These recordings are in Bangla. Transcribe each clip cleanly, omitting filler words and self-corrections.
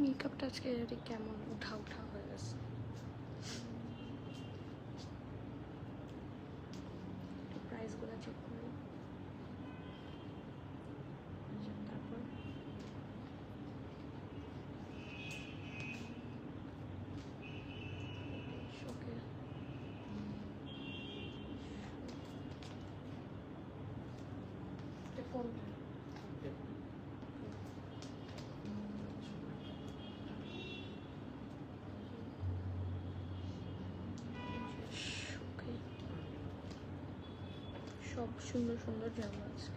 মেকআপটা আজকে কেমন উঠা উঠা হয়ে গেছে। প্রাইসগুলো চেক করি, তারপর ওকে কোনটা সব সুন্দর সুন্দর জামা আছে।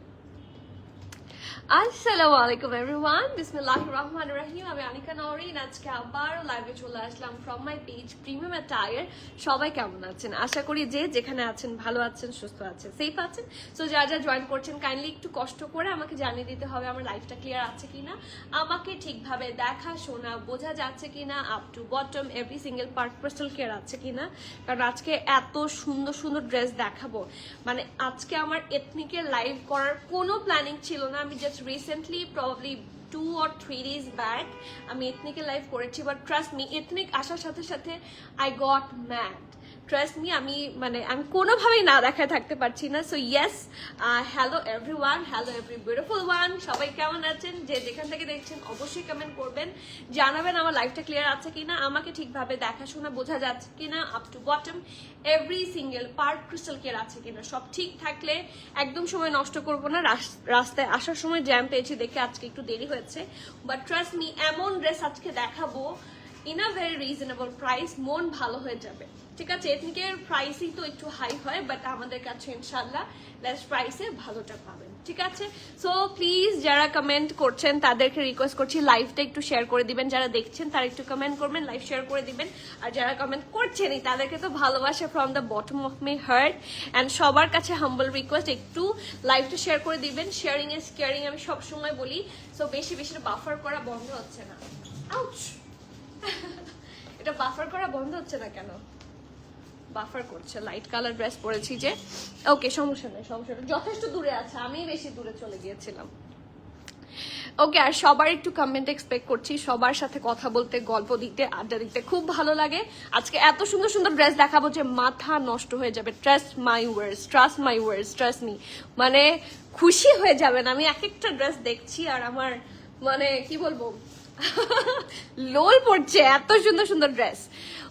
আসসালামু আলাইকুম এভরিওয়ান, বিসমিল্লাহির রহমানির রহিম। আমি আনিকা নওরিন, আজকে আবার লাইভে চলে আসলাম from my page premium attire. সবাই কেমন আছেন? আশা করি যে যেখানে আছেন ভালো আছেন, সুস্থ আছেন, সেফ আছেন। সো যারা যারা জয়েন করছেন কাইন্ডলি একটু কষ্ট করে আমাকে জানিয়ে দিতে হবে আমার লাইফটা ক্লিয়ার আছে কিনা, আমাকে ঠিকভাবে দেখা শোনা বোঝা যাচ্ছে কিনা, up to bottom every single part crystal clear আছে কিনা। কারণ আজকে এত সুন্দর সুন্দর ড্রেস দেখাবো, মানে আজকে আমার এথনিকের লাইভ করার কোনো প্ল্যানিং ছিল না। আমি just recently probably 2 or 3 days back আমি এথনিকের লাইভ করেছি, বাট ট্রাস্ট মি এথনিক আসার সাথে সাথে I got mad. Trust me, আমি কোনোভাবেই না দেখায় থাকতে পারছি না। So yes, hello everyone, hello every beautiful one, সবাই কেমন আছেন? যে যেখান থেকে দেখছেন অবশ্যই কমেন্ট করবেন, জানাবেন আমার লাইফটা ক্লিয়ার আছে কিনা, আমাকে ঠিকভাবে দেখাশোনা বোঝা যাচ্ছে কিনা, up to bottom every single part crystal clear আছে কিনা। সব ঠিক থাকলে একদম সময় নষ্ট করবো না। রাস্তায় আসার সময় জ্যাম পেয়েছি দেখে আজকে একটু দেরি হয়েছে, বাট ট্রাস্ট মি এমন ড্রেস আজকে দেখাবো in a very reasonable price, মন ভালো হয়ে যাবে। ঠিক আছে, এথনিকের প্রাইসই তো একটু হাই হয়, বাট আমাদের কাছে ইনশাল্লাহ লেস প্রাইসে ভালোটা পাবেন। ঠিক আছে, সো প্লিজ যারা কমেন্ট করছেন তাদেরকে রিকোয়েস্ট করছি লাইভটা একটু শেয়ার করে দিবেন। যারা দেখছেন তারা একটু কমেন্ট করবেন, লাইভ শেয়ার করে দিবেন। আর যারা কমেন্ট করছেনই তাদেরকে তো ভালোবাসা from the bottom of my heart. And সবার কাছে হাম্বল রিকোয়েস্ট, একটু লাইভটা শেয়ার করে দিবেন। শেয়ারিং ইজ কেয়ারিং আমি সবসময় বলি। সো বেশি বেশি বাফার করা বন্ধ হচ্ছে না। আউচ, এটা বাফার করা বন্ধ হচ্ছে না কেন? বাফার করছে। লাইট কালার ড্রেস পরেছি যে, ওকে সমস্যা নেই, সমস্যা নেই, যথেষ্ট দূরে আছে, আমি বেশি দূরে চলে গিয়েছিলাম। ওকে, আর সবার একটু কমেন্ট এক্সপেক্ট করছি। সবার সাথে কথা বলতে, গল্প দিতে, আড্ডা দিতে খুব ভালো লাগে। আজকে এত সুন্দর সুন্দর ড্রেস দেখাবো যে মাথা নষ্ট হয়ে যাবে। ট্রাস্ট মাই ওয়ার্ডস, ট্রাস্ট মাই ওয়ার্ডস, ট্রাস্ট মি। মানে খুশি হয়ে যাবেন। আমি এক একটা ড্রেস দেখছি আর আমার মানে কি বলবো, লোল পড়ছে, এত সুন্দর সুন্দর ড্রেস।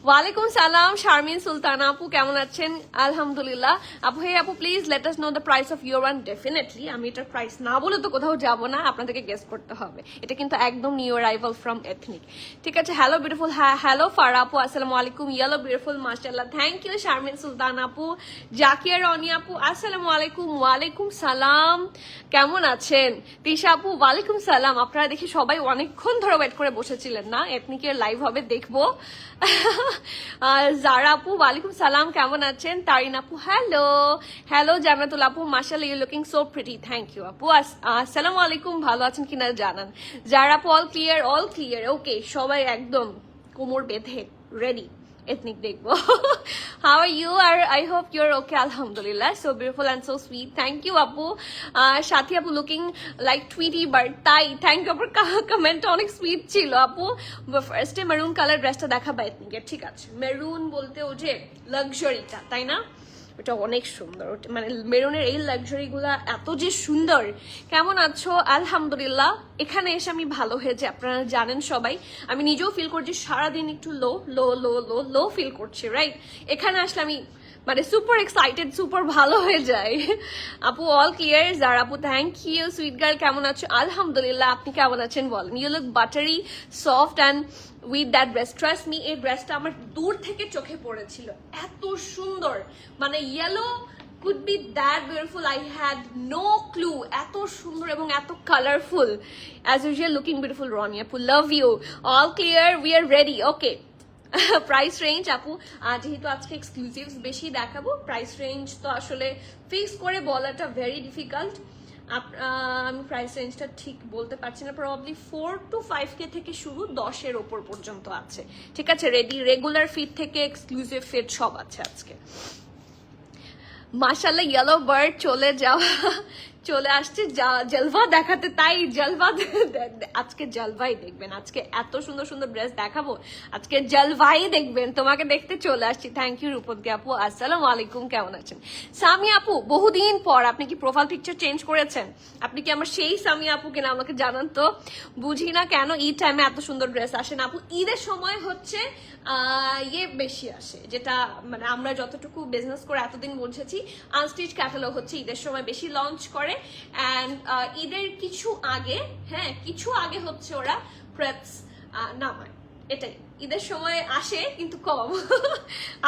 ওয়ালাইকুম সালাম শারমিন সুলতানা আপু, কেমন আছেন? আলহামদুলিল্লাহ আপু। হে আপু, please let us know the price of your one. Definitely আমি এটার প্রাইস না বলে তো কোথাও যাব না, আপনাদেরকে গেস করতে হবে। এটা কিন্তু একদম নিউ অ্যারাইভাল ফ্রম এথনিক। ঠিক আছে, হ্যালো বিউটিফুল, হ্যাঁ হ্যালো ফারা আপু, আসসালামু আলাইকুম। ইয়েলো বিউটিফুল, মাশাআল্লাহ, থ্যাংক ইউ শারমিন সুলতানা আপু। জাকিয়া রনি আপু, আসসালামু আলাইকুম। ওয়ালাইকুম সালাম, কেমন আছেন? তিশা আপু, ওয়ালাইকুম সালাম। আপনারা দেখি সবাই অনেকক্ষণ ধরে ওয়েট করে বসেছিলেন না, এথনিকের লাইভ হবে দেখবো। জারা আপু, ওয়ালাইকুম সালাম, কেমন আছেন? তারিন আপু, হ্যালো হ্যালো। জান্নাতুল আপু, মাশাআল্লাহ you looking so pretty, thank you আপু। আসসালামু আলাইকুম, ভালো আছেন কিনা জানান। জারা আপু, all clear, all clear. Okay, সবাই একদম কোমর বেঁধে রেডি, এথনিক দেখবো। How are you? আর I hope you are okay. আলহামদুলিল্লাহ, so beautiful and so sweet, thank you আপু। সাথী আপু, লুকিং লাইক টুইটি বার্ড, তাই থ্যাংক ইউ। আপনার কমেন্টটা অনেক সুইট ছিল আপু। ফার্স্টে মেরুন কালার ড্রেসটা দেখাবা এথনিকের। ঠিক আছে, মেরুন বলতে ও যে লাক্সারিটা, তাই না? ওটা অনেক সুন্দর, মানে মেরুনের এই লাক্সারি গুলা এত যে সুন্দর। কেমন আছো? আলহামদুলিল্লাহ। এখানে এসে আমি ভালো হয়েছে, আপনারা জানেন সবাই। আমি নিজেও ফিল করছি সারাদিন একটু লো লো লো লো লো ফিল করছি, রাইট? এখানে আসলে আমি মানে সুপার এক্সাইটেড, সুপার ভালো হয়ে যায়। আপু, অল ক্লিয়ার। যার আপু, থ্যাংক ইউ। সুইট গার্ল, কেমন আছো? আলহামদুলিল্লাহ, আপনি কেমন আছেন বলেন? You look buttery soft and with that dress. Trust me, এই ড্রেসটা আমার দূর থেকে চোখে পড়েছিল, এত সুন্দর। মানে yellow could be that beautiful, I had no clue. এত সুন্দর এবং এত colourful. as usual looking beautiful Roni আপু, love you. all clear, we are ready. okay. Price range আপু, যেহেতু আজকে এক্সক্লুসিভস বেশি দেখাবো, প্রাইস রেঞ্জ তো আসলে ফিক্স করে বলাটা ভেরি ডিফিকাল্ট। আমি প্রাইস রেঞ্জটা ঠিক বলতে পারছি না, প্রবাবলি 4 to 5K থেকে শুরু, 10-এর ওপর পর্যন্ত আছে। ঠিক আছে, রেগুলার ফিট থেকে এক্সক্লুসিভ ফিট সব আছে আজকে। মাশাআল্লাহ, ইয়েলো বার্ড চলে যাওয়া চলে আসছে জলবা দেখাতে, তাই জলবা আজকে জলবাই দেখবেন। আজকে এত সুন্দর সুন্দর ড্রেস দেখাবো, আজকে জলবাই দেখবেন। তোমাকে দেখতে চলে আসছি। থ্যাংক ইউ রূপন্তী আপু। আসসালামু আলাইকুম, কেমন আছেন? সামি আপু বহুদিন পর, আপনি কি প্রোফাইল পিকচার চেঞ্জ করেছেন? আপনি কি আমার সেই সামি আপু কিনা আমাকে জানান তো। বুঝি না কেন ঈদ টাইমে এত সুন্দর ড্রেস আসে না আপু। ঈদের সময় হচ্ছে ইয়ে বেশি আসে, যেটা মানে আমরা যতটুকু বিজনেস করে এতদিন বুঝেছি, আনস্টিচ ক্যাটালগ হচ্ছে ঈদের সময় বেশি লঞ্চ করে। অ্যান্ড ঈদের কিছু আগে, হ্যাঁ কিছু আগে হচ্ছে ওরা প্রেপস নামায়, এটাই ঈদের সময় আসে কিন্তু কম।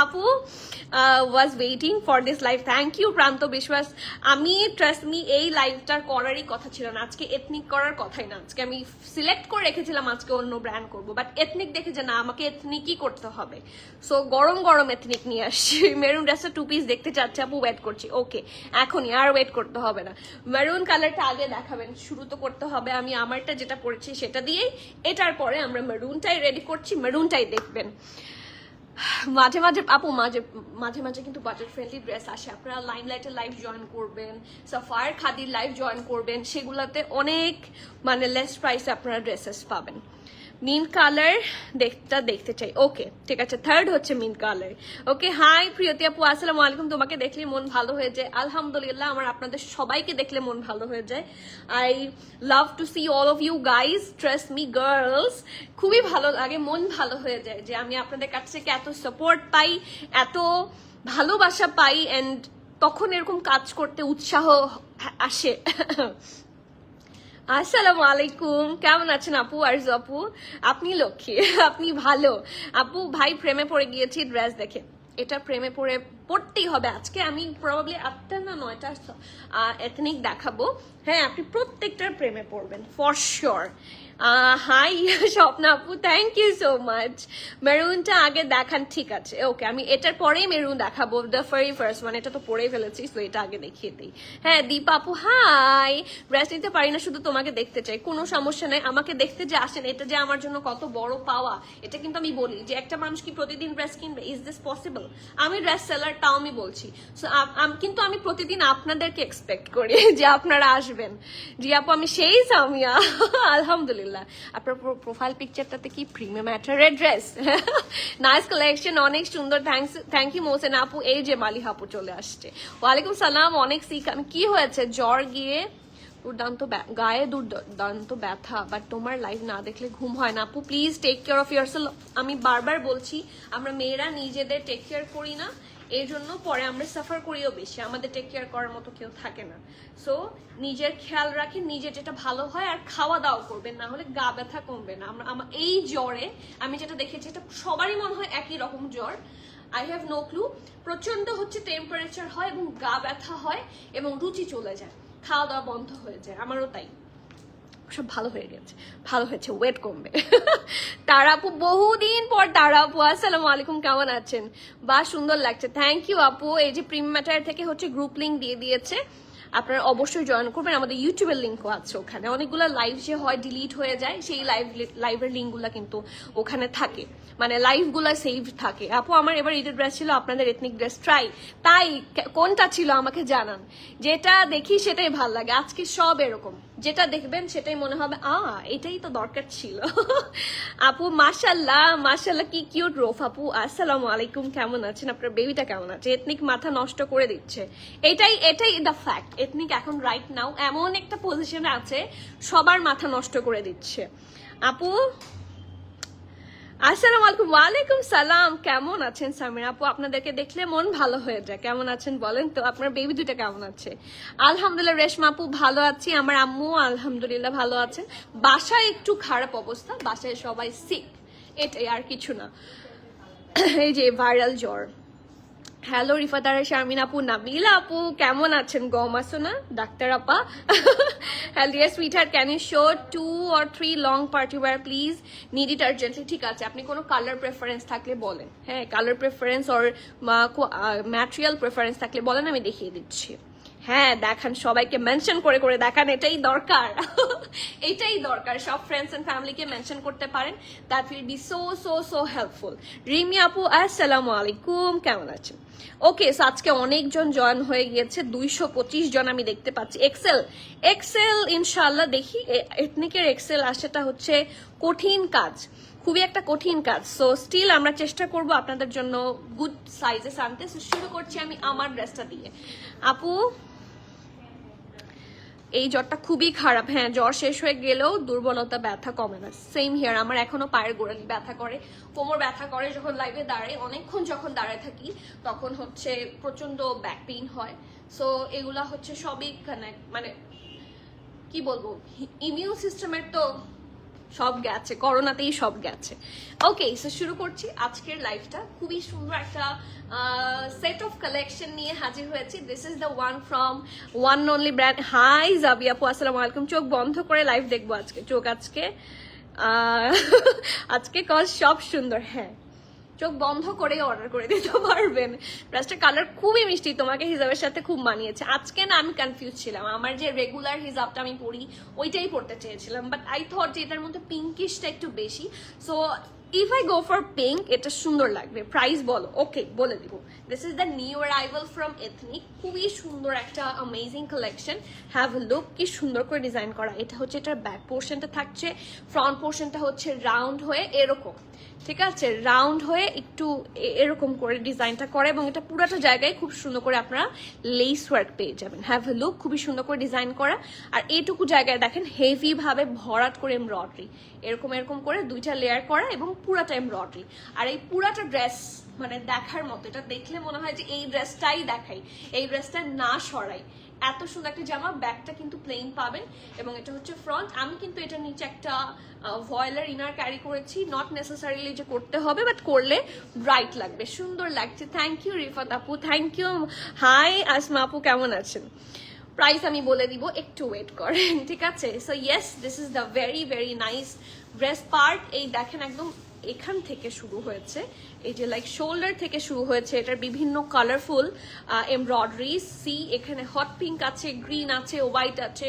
আপু was waiting for this live. Thank you Pranto Biswas. আমি ট্রাস্ট মি এই লাইভটা করারই কথা ছিল না, আজকে এথনিক করার কথাই না। আজকে আমি সিলেক্ট করে রেখেছিলাম আজকে অন্য ব্র্যান্ড করবো, বাট এথনিক দেখে যে না আমাকে এথনিকই করতে হবে, সো গরম গরম এথনিক নিয়ে আসছি। মেরুন ড্রেসটা 2 পিস দেখতে চাচ্ছি আপু, ওয়েট করছি। ওকে এখনই, আর ওয়েট করতে হবে না। মেরুন কালারটা আগে দেখাবেন, শুরু তো করতে হবে। আমি আমারটা যেটা পরেছি সেটা দিয়েই, এটার পরে আমরা মেরুনটাই রেডি করছি, মেরুনটাই দেখবেন। মাঝে মাঝে আপু মাঝে মাঝে কিন্তু বাজেট ফ্রেন্ডলি ড্রেস আসে, আপনারা লাইমলাইটের লাইভ জয়েন করবেন, সাফায়ার খাদির লাইভ জয়েন করবেন, সেগুলোতে অনেক মানে লেস প্রাইসে আপনারা ড্রেসেস পাবেন। মিন কালার দেখতে চাই। ওকে ঠিক আছে, থার্ড হচ্ছে মিন কালার। ওকে হাই প্রিয়তি আপু, আসসালামু আলাইকুম। তোমাকে দেখলে মন ভালো হয়ে যায়। আলহামদুলিল্লাহ, আমার আপনাদের সবাইকে দেখলে মন ভালো হয়ে যায়। I love to see all of you guys, trust me girls. খুবই ভালো লাগে, মন ভালো হয়ে যায় যে আমি আপনাদের কাছ থেকে এত সাপোর্ট পাই, এত ভালোবাসা পাই, অ্যান্ড তখন এরকম কাজ করতে উৎসাহ আসে। আসসালামু আলাইকুম, কেমন আছেন আপু? আরজু আপু আপনি লক্ষ্মী, আপনি ভালো আপু। ভাই প্রেমে পড়ে গিয়েছি ড্রেস দেখে, এটা প্রেমে পড়তেই হবে। আজকে আমি প্রবাবলি 8টা না 9টা এথনিক দেখাবো। হ্যাঁ আপনি প্রত্যেকটার প্রেমে পড়বেন ফর শিওর। হাই স্বপ্না আপু, থ্যাংক ইউ সো মাচ। মেরুনটা আগে দেখান, ঠিক আছে ওকে, আমি এটার পরেই মেরুন দেখাবো, দ্য ভেরি ফার্স্ট ওয়ান। এটা তো পরেই ফেলেছি, তো এটা আগে দেখিয়ে দিই। হ্যাঁ দীপা আপু হাই, ড্রেস নিতে পারি না, শুধু তোমাকে দেখতে চাই। কোনো সমস্যা নেই, আমাকে দেখতে যে আসেন এটা যে আমার জন্য কত বড় পাওয়া। এটা কিন্তু আমি বলি যে একটা মানুষ কি প্রতিদিন ড্রেস কিনবে? Is this possible? আমি ড্রেস সেলার, তাও আমি বলছি। কিন্তু আমি প্রতিদিন আপনাদেরকে এক্সপেক্ট করি যে আপনারা আসবেন। জি আপু আমি সেই সামিয়া। আলহামদুলিল্লাহ, আপনার প্রোফাইল পিকচারটাতে কি প্রিমিয়াম ম্যাটারের ড্রেস। নাইস কালেকশন, অনেক সুন্দর। থ্যাংক ইউ মোসেন আপু। এই যে মালি আপু চলে আসছে। ওয়ালাইকুম সালাম। অনেক সিক, আমি কি হয়েছে? জ্বর গিয়ে গায়ে দুর্দান্ত ব্যথা, বাট তোমার লাইভ না দেখলে ঘুম হয় না আপু। Please take care of yourself. আমি বারবার বলছি, আমরা মেয়েরা নিজেদের টেক কেয়ার করি না, এই জন্য পরে আমরা সাফার করিও বেশি, আমাদের টেক কেয়ার করার মতো কেউ থাকে না। সো নিজের খেয়াল রাখেন, নিজের যেটা ভালো হয়, আর খাওয়া দাওয়া করবেন, না হলে গা ব্যথা কমবে না। এই জ্বরে আমি যেটা দেখেছি, এটা সবারই মনে হয় একই রকম জ্বর, আই হ্যাভ নো ক্লু। প্রচন্ড হচ্ছে টেম্পারেচার হয় এবং গা ব্যথা হয় এবং রুচি চলে যায়, খাওয়া দাওয়া বন্ধ হয়ে যায়। আমারও তাই, সব ভালো হয়ে গেছে, ভালো হয়েছে, ওয়েট কমবে। তারা আপু বহুদিন পর, তারা আপু আসসালামু আলাইকুম, কেমন আছেন? বা সুন্দর লাগছে, থ্যাংক ইউ আপু। এই যে প্রিমিয়াম ম্যাটার থেকে হচ্ছে গ্রুপ লিঙ্ক দিয়ে দিয়েছে, আপনারা অবশ্যই জয়েন করবেন। আমাদের ইউটিউবের লিঙ্কও আছে ওখানে, অনেকগুলো লাইভ যে হয় ডিলিট হয়ে যায়, সেই লাইভের লিঙ্কগুলো কিন্তু ওখানে থাকে, মানে লাইভগুলো সেভ থাকে। আপু আমার এবার ঈদের ড্রেস ছিল আপনাদের এথনিক ড্রেস ট্রাই, তাই কোনটা ছিল আমাকে জানান, যেটা দেখি সেটাই ভাল লাগে। আজকে সব এরকম, যেটা দেখবেন সেটাই মনে হবে এটাই তো দরকার ছিল। আপু মাশাল্লাহ মাশাল্লাহ, কি কিউট রোফ আপু। আসসালামু আলাইকুম, কেমন আছেন? আপনার বেবিটা কেমন আছে? এথনিক মাথা নষ্ট করে দিচ্ছে, এটাই দ্য ফ্যাক্ট। এথনিক এখন রাইট নাও এমন একটা পজিশনে আছে, সবার মাথা নষ্ট করে দিচ্ছে। আপু আসসালামু আলাইকুম। ওয়ালাইকুম সালাম, কেমন আছেন সামিরা আপু? আপনাদেরকে দেখলে মন ভালো হয়ে যায়। কেমন আছেন বলেন তো? আপনার বেবি দুটা কেমন আছে? আলহামদুলিল্লাহ রেশমা আপু ভালো আছি, আমার আম্মু আলহামদুলিল্লাহ ভালো আছেন। বাসায় একটু খারাপ অবস্থা, বাসায় সবাই সিক, এটাই আর কিছু না। এই যে ভাইরাল জ্বর। হ্যালো রিফাতারা শারমিন আপু, নাবিলা আপু কেমন আছেন? গম আসো না ডাক্তার আপা। Hello dear sweetheart, can you show 2 or 3 long party wear please, need it urgently. ঠিক আছে, আপনি কোনো কালার প্রেফারেন্স থাকলে বলেন। হ্যাঁ colour preference or material preference থাকলে বলেন, আমি দেখিয়ে দিচ্ছি। হ্যাঁ দেখান, সবাইকে মেনশন করে করে দেখান, এটাই দরকার। এটাই দরকার, সব ফ্রেন্ডস এন্ড ফ্যামিলিকে মেনশন করতে পারেন, that will be so so so helpful. Rimi আপু আসসালামু আলাইকুম, কেমন আছেন? ওকে, সো আজকে অনেকজন জয়েন হয়ে গিয়েছে, 225 জন আমি দেখতে পাচ্ছি। এক্সেল এক্সেল ইনশাল্লাহ দেখি, এথনিকের এক্সেল আসাটা হচ্ছে কঠিন কাজ, খুবই একটা কঠিন কাজ। সো স্টিল আমরা চেষ্টা করব আপনাদের জন্য গুড সাইজেস আনতে। সো শুরু করছি আমি আমার ড্রেসটা দিয়ে। আপু এই জ্বরটা খুবই খারাপ, হ্যাঁ জ্বর শেষ হয়ে গেলেও দুর্বলতা, ব্যথা কমে না। সেম হিয়ার, আমার এখনো পায়ের গোড়ালি ব্যথা করে, কোমর ব্যথা করে, যখন লাইভে দাঁড়াই অনেকক্ষণ যখন দাঁড়ায় থাকি তখন হচ্ছে প্রচন্ড ব্যাক পেইন হয়। সো এগুলা হচ্ছে সবই মানে কি বলবো, ইমিউন সিস্টেমের তো সব গেছে, করোনাতেই সব গেছে। ওকে, সো শুরু করছি আজকের লাইভটা। খুবই সুন্দর একটা সেট অফ কালেকশন নিয়ে হাজির হয়েছি। This is the one from one only brand. Hi Jabi আপু, আসসালামু আলাইকুম। চোখ বন্ধ করে লাইভ দেখবো আজকে, চোখ আজকে আজকে কজ সব সুন্দর, হ্যাঁ চোখ বন্ধ করে অর্ডার করে দিতে পারবেন। ড্রেসটার কালার খুবই মিষ্টি, তোমাকে হিজাবের সাথে খুব মানিয়েছে। আজকে না আমি কনফিউজ ছিলাম, আমার যে রেগুলার হিজাবটা আমি পরি ওইটাই পরতে চেয়েছিলাম, বাট আই থট যে এটার মধ্যে পিঙ্কিশটা একটু বেশি, so if I go for pink এটা সুন্দর লাগবে। প্রাইস বলো? ওকে বলে দিব। This is the new arrival from ethnic, খুবই সুন্দর একটা amazing collection. Have a look, কি সুন্দর করে ডিজাইন করা। এটা হচ্ছে এটার ব্যাক পোর্শনটা থাকছে, ফ্রন্ট পোর্শনটা হচ্ছে রাউন্ড হয়ে এরকম, ঠিক আছে, রাউন্ড হয়ে একটু এরকম করে ডিজাইনটা করে, এবং এটা পুরাটা জায়গায় খুব সুন্দর করে আপনারা লেস ওয়ার্ক পেয়ে যাবেন। হ্যাভ এ লুক, খুবই সুন্দর করে ডিজাইন করা। আর এইটুকু জায়গায় দেখেন হেভি ভাবে ভরাট করে এমব্রয়ডারি, এরকম এরকম করে দুইটা লেয়ার করা এবং পুরাটা এমব্রয়ডারি। আর এই পুরাটা ড্রেস মানে দেখার মতো, এটা দেখলে মনে হয় যে এই ড্রেসটাই দেখাই, এই ড্রেসটা না সরাই। এত সুন্দর একটা জামা, ব্যাকটা কিন্তু প্লেন পাবেন, এবং এটা হচ্ছে ফ্রন্ট। আমি কিন্তু এটার নিচে একটা ভয়েলার ইনার ক্যারি করেছি, নট নেসেসারিলি যে করতে হবে, বাট করলে ব্রাইট লাগবে, সুন্দর লাগছে। থ্যাংক ইউ রিফাত আপু, থ্যাংক ইউ। হাই আসমা আপু, কেমন আছেন? প্রাইস আমি বলে দিব, একটু ওয়েট করেন, ঠিক আছে? So yes, this is the very very nice dress part. এই দেখেন একদম এখান থেকে শুরু হয়েছে, এই যে লাইক শোল্ডার থেকে শুরু হয়েছে, এটার বিভিন্ন কালারফুল এমব্রয়ডারি। সি এখানে হট পিঙ্ক আছে, গ্রিন আছে, হোয়াইট আছে,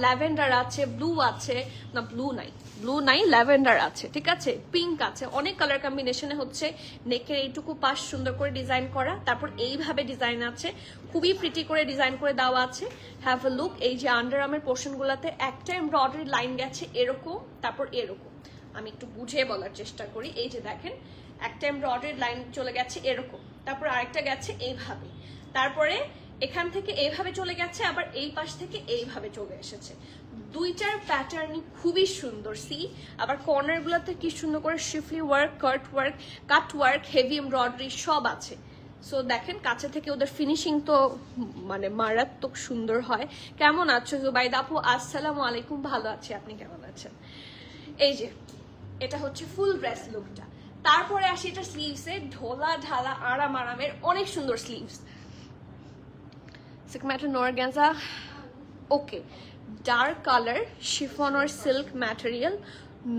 ল্যাভেন্ডার আছে, ব্লু আছে, না ব্লু নাই ল্যাভেন্ডার আছে, ঠিক আছে, পিঙ্ক আছে, অনেক কালার কম্বিনেশনে হচ্ছে। নেকের এইটুকু পাশ সুন্দর করে ডিজাইন করা, তারপর এইভাবে ডিজাইন আছে, খুবই প্রিটি করে ডিজাইন করে দেওয়া আছে। হ্যাভ এ লুক, এই যে আন্ডার আর্মের পোর্শন গুলাতে একটা এমব্রয়ডারি লাইন গেছে এরকম, তারপর এরকম, আমি একটু বুঝে বলার চেষ্টা করি। এই যে দেখেন একটা এমব্রয়ডারি লাইন চলে গেছে এরকম, তারপর আরেকটা গেছে এইভাবে, তারপরে এখান থেকে এইভাবে চলে গেছে, আবার এই পাশ থেকে এইভাবে চলে এসেছে। দুইটার প্যাটার্নই খুবই সুন্দর। সি আবার কর্নার গুলোতে কি সুন্দর করে schiffli work, cut work, heavy embroidery সব আছে। সো দেখেন কাছে থেকে ওদের ফিনিশিং তো মানে মারাত্মক সুন্দর হয়। কেমন আছো জুবাইদা আপু? আসসালামু আলাইকুম, ভালো আছি, আপনি কেমন আছেন? এই যে এটা হচ্ছে ফুল ড্রেস লুকটা। তারপরে আসি এটা স্লিভসে, ঢোলা ঢালা আরামের অনেক সুন্দর sleeves. Silk organza, okay, dark colour chiffon or silk material,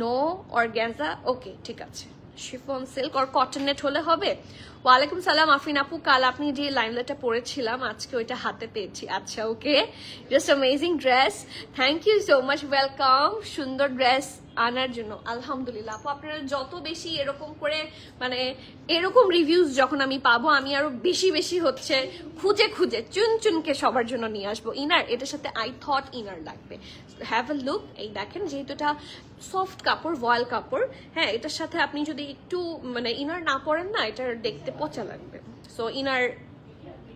no organza, okay ঠিক আছে, শিফন সিল্ক আর কটন নেট হলে হবে। ওয়ালাইকুম সালাম আফরিন আপু, কাল আপনি যে লাইমলাইটটা পরেছিলাম আজকে ওইটা হাতে পেয়েছি। আচ্ছা okay, just amazing dress, thank you so much, welcome. সুন্দর ড্রেস আনার জন্য আলহামদুলিল্লাহ আপু, আপনারা যত বেশি এরকম করে মানে এরকম রিভিউজ যখন আমি পাবো, আমি আরো বেশি বেশি হচ্ছে খুঁজে খুঁজে চুনকে সবার জন্য নিয়ে আসবো ইনার। এটার সাথে আই থট ইনার লাগবে। হ্যাভ এ লুক, এই দেখেন যেহেতু এটা সফট কাপড়, ভয়েল কাপড়, হ্যাঁ এটার সাথে আপনি যদি একটু মানে ইনার না পরেন না, এটা দেখতে পচা লাগবে। So inner,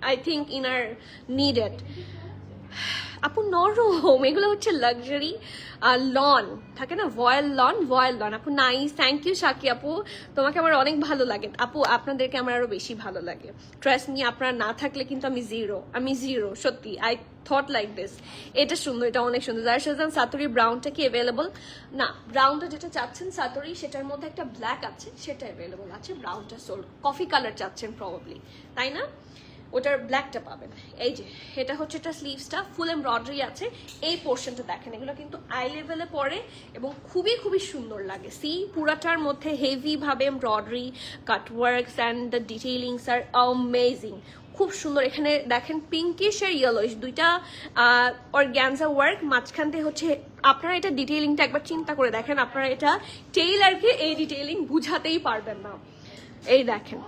I think inner needed. আপু নরম, এগুলো হচ্ছে লাক্সারি লন থাকে না, ভয়েল লন আপু নাইস, থ্যাংক ইউ সাকি আপু, তোমাকে আমার অনেক ভালো লাগে আপু, আপনাদেরকে আমার আরো বেশি ভালো লাগে। ট্রাস্ট মি, আপনারা না থাকলে কিন্তু আমি জিরো সত্যি। I thought like this. এটা সুন্দর, এটা অনেক সুন্দর। যার সাথে সাতরি ব্রাউনটা কি অ্যাভেলেবল? না, ব্রাউনটা যেটা চাচ্ছেন সাতরি, সেটার মধ্যে একটা ব্ল্যাক আছে, সেটা অ্যাভেলেবল আছে। ব্রাউনটা সোল্ড, কফি কালার চাচ্ছেন প্রবাবলি, তাই না? ওটার ব্ল্যাকটা পাবেন। এই যে এটা হচ্ছে এটা স্লিভসটা, ফুল এমব্রয়ডারি আছে। এই পোর্শনটা দেখেন, এগুলো কিন্তু আই লেভেলে পড়ে এবং খুবই খুবই সুন্দর লাগে। সি পুরাটার মধ্যে হেভি ভাবে embroidery, cut works and the detailings আর অ্যামেজিং। খুব সুন্দর। এখানে দেখেন পিঙ্কিশ আর ইয়েলোইশ দুইটা অর্গানজা ওয়ার্ক, মাঝখান থেকে হচ্ছে আপনারা এটা ডিটেইলিংটা একবার চিন্তা করে দেখেন, আপনারা এটা টেইলারকে এই ডিটেইলিং বুঝাতেই পারবেন না। এই দেখেন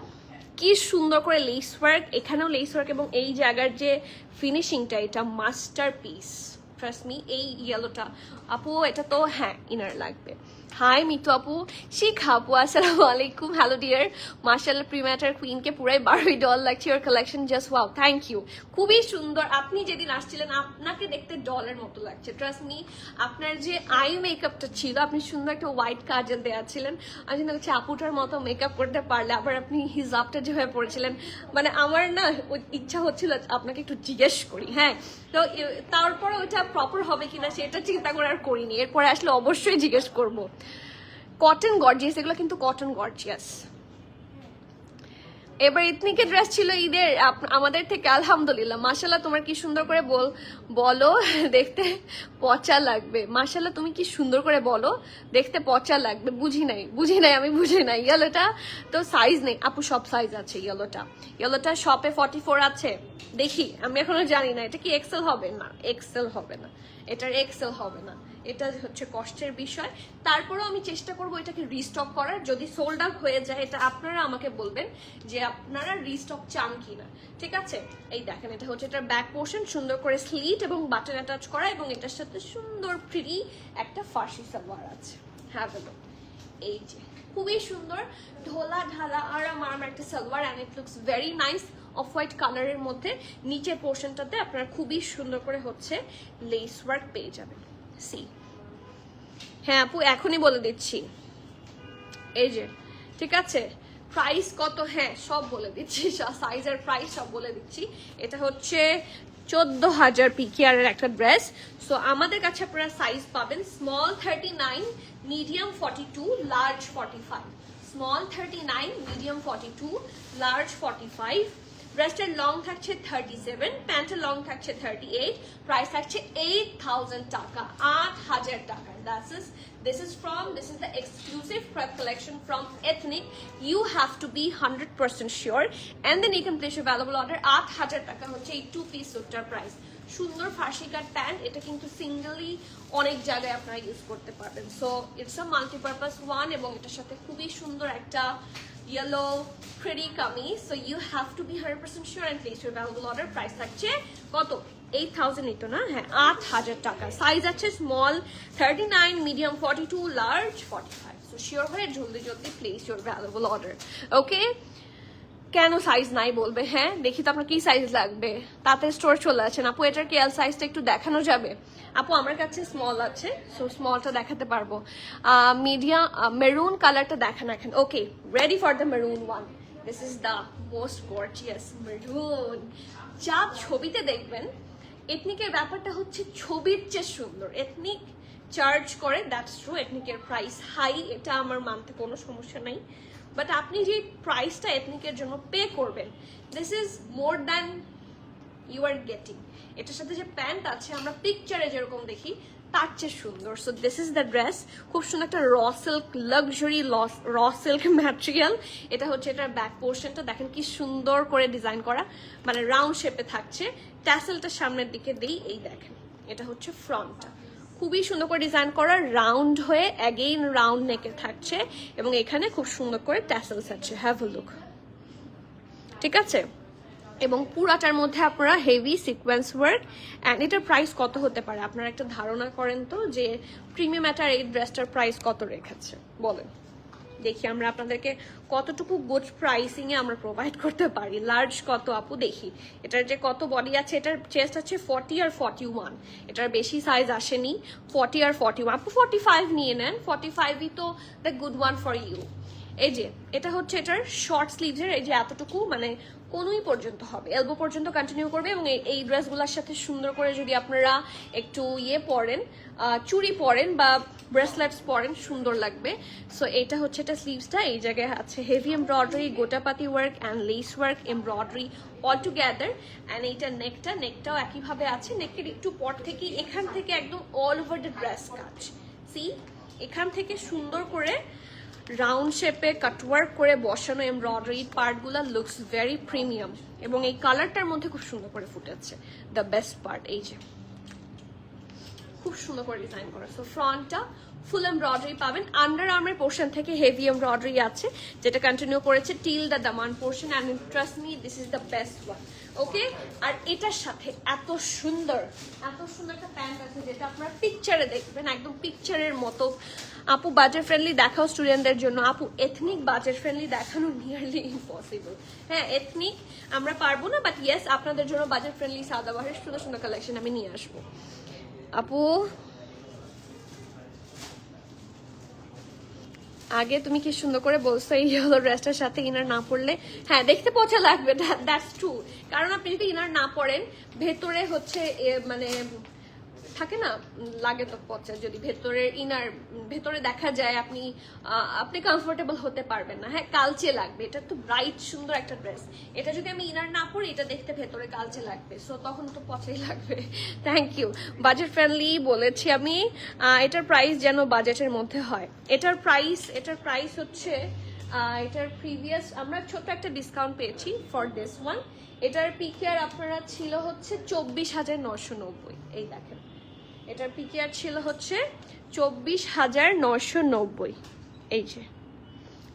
কি সুন্দর করে লেস ওয়ার্ক, এখানেও লেস ওয়ার্ক, এবং এই জায়গার যে ফিনিশিংটা এটা মাস্টারপিস। ট্রাস্ট মি, এই ইয়েলোটা আপু এটা তো হ্যাঁ ইনার লাগবে। হাই মিতু আপু, শিখা আপু, আসসালামু আলাইকুম। হ্যালো ডিয়ার, মাশাআল্লাহ প্রিম্যাটার কুইনকে পুরাই বারবি ডল লাগছে। Your collection just wow, thank you, খুবই সুন্দর। আপনি যেদিন আসছিলেন আপনাকে দেখতে ডলের মতো লাগছে। ট্রাস্ট মি, আপনার যে আই মেকআপটা ছিল, আপনি সুন্দর একটা হোয়াইট কাজল দেওয়া ছিলেন, আমি চিন্তা করছি আপুটার মতো মেকআপ করতে পারলে। আবার আপনি হিজাবটা যেভাবে পড়েছিলেন, মানে আমার না ইচ্ছা হচ্ছিল আপনাকে একটু জিজ্ঞেস করি। হ্যাঁ, তো তারপরে ওইটা প্রপার হবে কিনা সেটা চিন্তা করে আর করিনি, এরপরে আসলে অবশ্যই জিজ্ঞেস করব। কটন গর্জিয়াস, এগুলো কিন্তু কটন গর্জিয়াস। এবার ইথনিকের ড্রেস ছিল ঈদের আমাদের থেকে, আলহামদুলিল্লাহ। মাশাল্লাহ তোমার কি সুন্দর করে বলো দেখতে পচা লাগবে। মাশাল্লাহ তুমি কি সুন্দর করে বলো দেখতে পচা লাগবে। বুঝি নাই আমি বুঝি নাই। ইয়েলোটা তো সাইজ নেই আপু, সব সাইজ আছে। ইয়েলোটা শপে 44 আছে, দেখি আমি এখনো জানি না এটা কি এক্সেল হবে না, এক্সেল হবে না, এটার এক্সেল হবে না, এটা হচ্ছে কষ্টের বিষয়। তারপরেও আমি চেষ্টা করবো এটাকে রিস্টক করার। যদি সোল্ড আউট হয়ে যায় এটা আপনারা আমাকে বলবেন যে আপনারা রিস্টক চান কিনা, ঠিক আছে। এই দেখেন এটা হচ্ছে এটার ব্যাক পোর্শন, সুন্দর করে স্লিট এবং বাটন অ্যাটাচ করা, এবং এটার সাথে সুন্দর প্রিটি একটা ফার্সি সালোয়ার আছে। হ্যাভ এ লুক, এই যে খুবই সুন্দর ঢোলা ঢালা আরাম একটা salwar, and it looks very nice. Off white কালারের মধ্যে নিচের পোর্শনটাতে আপনারা খুবই সুন্দর করে হচ্ছে লেস ওয়ার্ক পেয়ে যাবেন। সি, হ্যাঁ আপু এখনই বলে দিচ্ছি, এই যে ঠিক আছে। প্রাইস কত, হ্যাঁ সব বলে দিচ্ছি, সাইজের প্রাইস সব বলে দিচ্ছি। এটা হচ্ছে 14,000 PKR এর একটা ড্রেস। সো আমাদের কাছে আপনারা সাইজ পাবেন small 39, medium 42, large 45। Small 39, medium 42, large 45। ড্রেসটার লং থাকছে 37, প্যান্টের লং থাকছে 38, প্রাইস থাকছে 8,000 টাকা, 8,000 টাকা। This is the exclusive prep collection from Ethnic. You have to be 100% sure, and then you can place your valuable order. 8,000 টাকা হচ্ছে এই 2-piece স্যুটটার প্রাইস। সুন্দর ফার্সি কাট প্যান্ট, এটা কিন্তু সিঙ্গেলি অনেক জায়গায় আপনারা ইউজ করতে পারবেন। So it's a multipurpose one, এবং এটার সাথে খুবই সুন্দর একটা yellow pretty kameez. So you have to be 100% sure and place your valuable order. Price থাকছে কত, 8,000 এটা না, হ্যাঁ 8,000 টাকা। সাইজ আছে small 39, medium 42, large 45। So sure হয়ে জলদি প্লেস ইউর ভ্যালুয়েবল অর্ডার। ওকে, কেন সাইজ নাই বলবে, হ্যাঁ দেখি তো আপনার কি সাইজ লাগবে। তাতে স্টোর চলে আছেন আপু, এটার কি এল সাইজটা একটু দেখানো যাবে আপু? আমার কাছে স্মল আছে, সো স্মলটা দেখাতে পারবো। মিডিয়াম মেরুন কালারটা দেখান এখন। Okay, ready for the maroon one. This is the most gorgeous maroon. যা ছবিতে দেখবেন, এথনিকের ব্যাপারটা হচ্ছে ছবির চেয়ে সুন্দর। এথনিক চার্জ করে, দ্যাটস ট্রু, এথনিকের প্রাইস হাই, এটা আমার মানতে কোনো সমস্যা নাই। বাট আপনি যে প্রাইসটা এথনিকের জন্য পে করবেন, this is more than you are getting. এটার সাথে যে প্যান্ট আছে আমরা পিকচারে যেরকম দেখি তার চেয়ে সুন্দর। So this is the dress, খুব সুন্দর একটা raw silk, luxury raw silk material. এটা হচ্ছে এটার ব্যাক পোর্শনটা দেখেন কি সুন্দর করে ডিজাইন করা, মানে রাউন্ড শেপে থাকছে। ট্যাসেলটা সামনের দিকে দিই, এই দেখেন এটা হচ্ছে ফ্রন্টটা, খুবই সুন্দর করে ডিজাইন করা, রাউন্ড হয়ে অ্যাগেইন রাউন্ড নেকে থাকছে, এবং এখানে খুব সুন্দর করে ট্যাসেলস আছে। হ্যাভ আ লুক, ঠিক আছে। এবং পুরাটার মধ্যে আপনারা হেভি সিকোয়েন্স ওয়ার্ক। অ্যান্ড এটার প্রাইস কত হতে পারে আপনারা একটা ধারণা করেন তো, যে প্রিমিয়াম এটার এই ড্রেসটার প্রাইস কত রেখেছে বলেন দেখি, আমরা আপনাদেরকে কতটুকু গুড প্রাইসিং এ আমরা প্রোভাইড করতে পারি। লার্জ কত আপু দেখি, এটার যে কত বডি আছে, এটার চেস্ট আছে 40 আর 41, এটার বেশি সাইজ আসেনি। 40 আর 41, আপু 45 নিয়ে নেন, 45ই তো the good one for you. এই যে এটা হচ্ছে এটার শর্ট স্লিভসের, এই যে এতটুকু মানে কোনোই পর্যন্ত হবে, এলবো পর্যন্ত কন্টিনিউ করবে। এবং এই ড্রেসগুলোর সাথে সুন্দর করে যদি আপনারা একটু ইয়ে পরেন, চুড়ি পরেন বা ব্রেসলেটস পরেন, সুন্দর লাগবে। সো এটা হচ্ছে এটা স্লিভসটা, এই জায়গায় আছে হেভি এমব্রয়ডারি, গোটাপাতি work and lace work, embroidery all together. And এইটা নেকটাও একইভাবে আছে, নেকের একটু পর থেকে এখান থেকে একদম অল ওভার দ্য ড্রেস কাজ। সি, এখান থেকে সুন্দর করে রাউন্ড শেপে কাটওয়ার্ক করে বসানো এমব্রয়ডারি পার্টগুলো লুকস ভেরি প্রিমিয়াম, এবং এই কালারটার মধ্যে খুব সুন্দর করে ফুটেছে। দ্য বেস্ট পার্ট এই যে খুব সুন্দর করে ডিজাইন করা। সো ফ্রন্টটা ফুল এমব্রয়ডারি পাবেন, আন্ডার আর্মের পোর্শন থেকে হেভি এমব্রয়ডারি আছে যেটা কন্টিনিউ করেছে টিল দ্য দামান portion, and trust me this is the best one. Okay, আর এটার সাথে এত সুন্দর একটা প্যান্ট আছে যেটা আপনারা পিকচারে দেখবেন, একদম পিকচারের মতো। আপু বাজেট ফ্রেন্ডলি দেখাও স্টুডেন্টদের জন্য। আপু এথনিক বাজেট ফ্রেন্ডলি দেখানো নিয়ারলি ইম্পসিবল। হ্যাঁ, এথনিক আমরা পারবো না, বাট ইয়েস আপনাদের জন্য বাজেট ফ্রেন্ডলি সাদাবাহারের সুন্দর সুন্দর কালেকশন আমি নিয়ে আসবো। আপু আগে তুমি কি সুন্দর করে বলছো এই হলো ড্রেসটার সাথে ইনার না পরলে, হ্যাঁ দেখতে পচা লাগবে, দ্যাটস ট্রু। কারণ আপনি যদি ইনার না পরেন ভেতরে হচ্ছে মানে থাকে না, লাগে তো পচা। যদি ভেতরের ইনার ভেতরে দেখা যায় আপনি কমফোর্টেবল হতে পারবেন না। হ্যাঁ, কালচে লাগবে। এটা তো ব্রাইট সুন্দর একটা ড্রেস, এটা যদি আমি ইনার না পরি এটা দেখতে ভেতরে কালচে লাগবে, সো তখন তো পচাই লাগবে। Thank you. বাজেট ফ্রেন্ডলি বলেছি আমি। এটার প্রাইস যেন বাজেটের মধ্যে হয়। এটার প্রাইস হচ্ছে এটার প্রিভিয়াস আমরা ছোট একটা ডিসকাউন্ট পেয়েছি ফর দিস ওয়ান। এটার পিকেআর আপনারা ছিল হচ্ছে 24,990। এই দেখেন, এটার পিকেআর ছিল হচ্ছে 24,990। এই যে,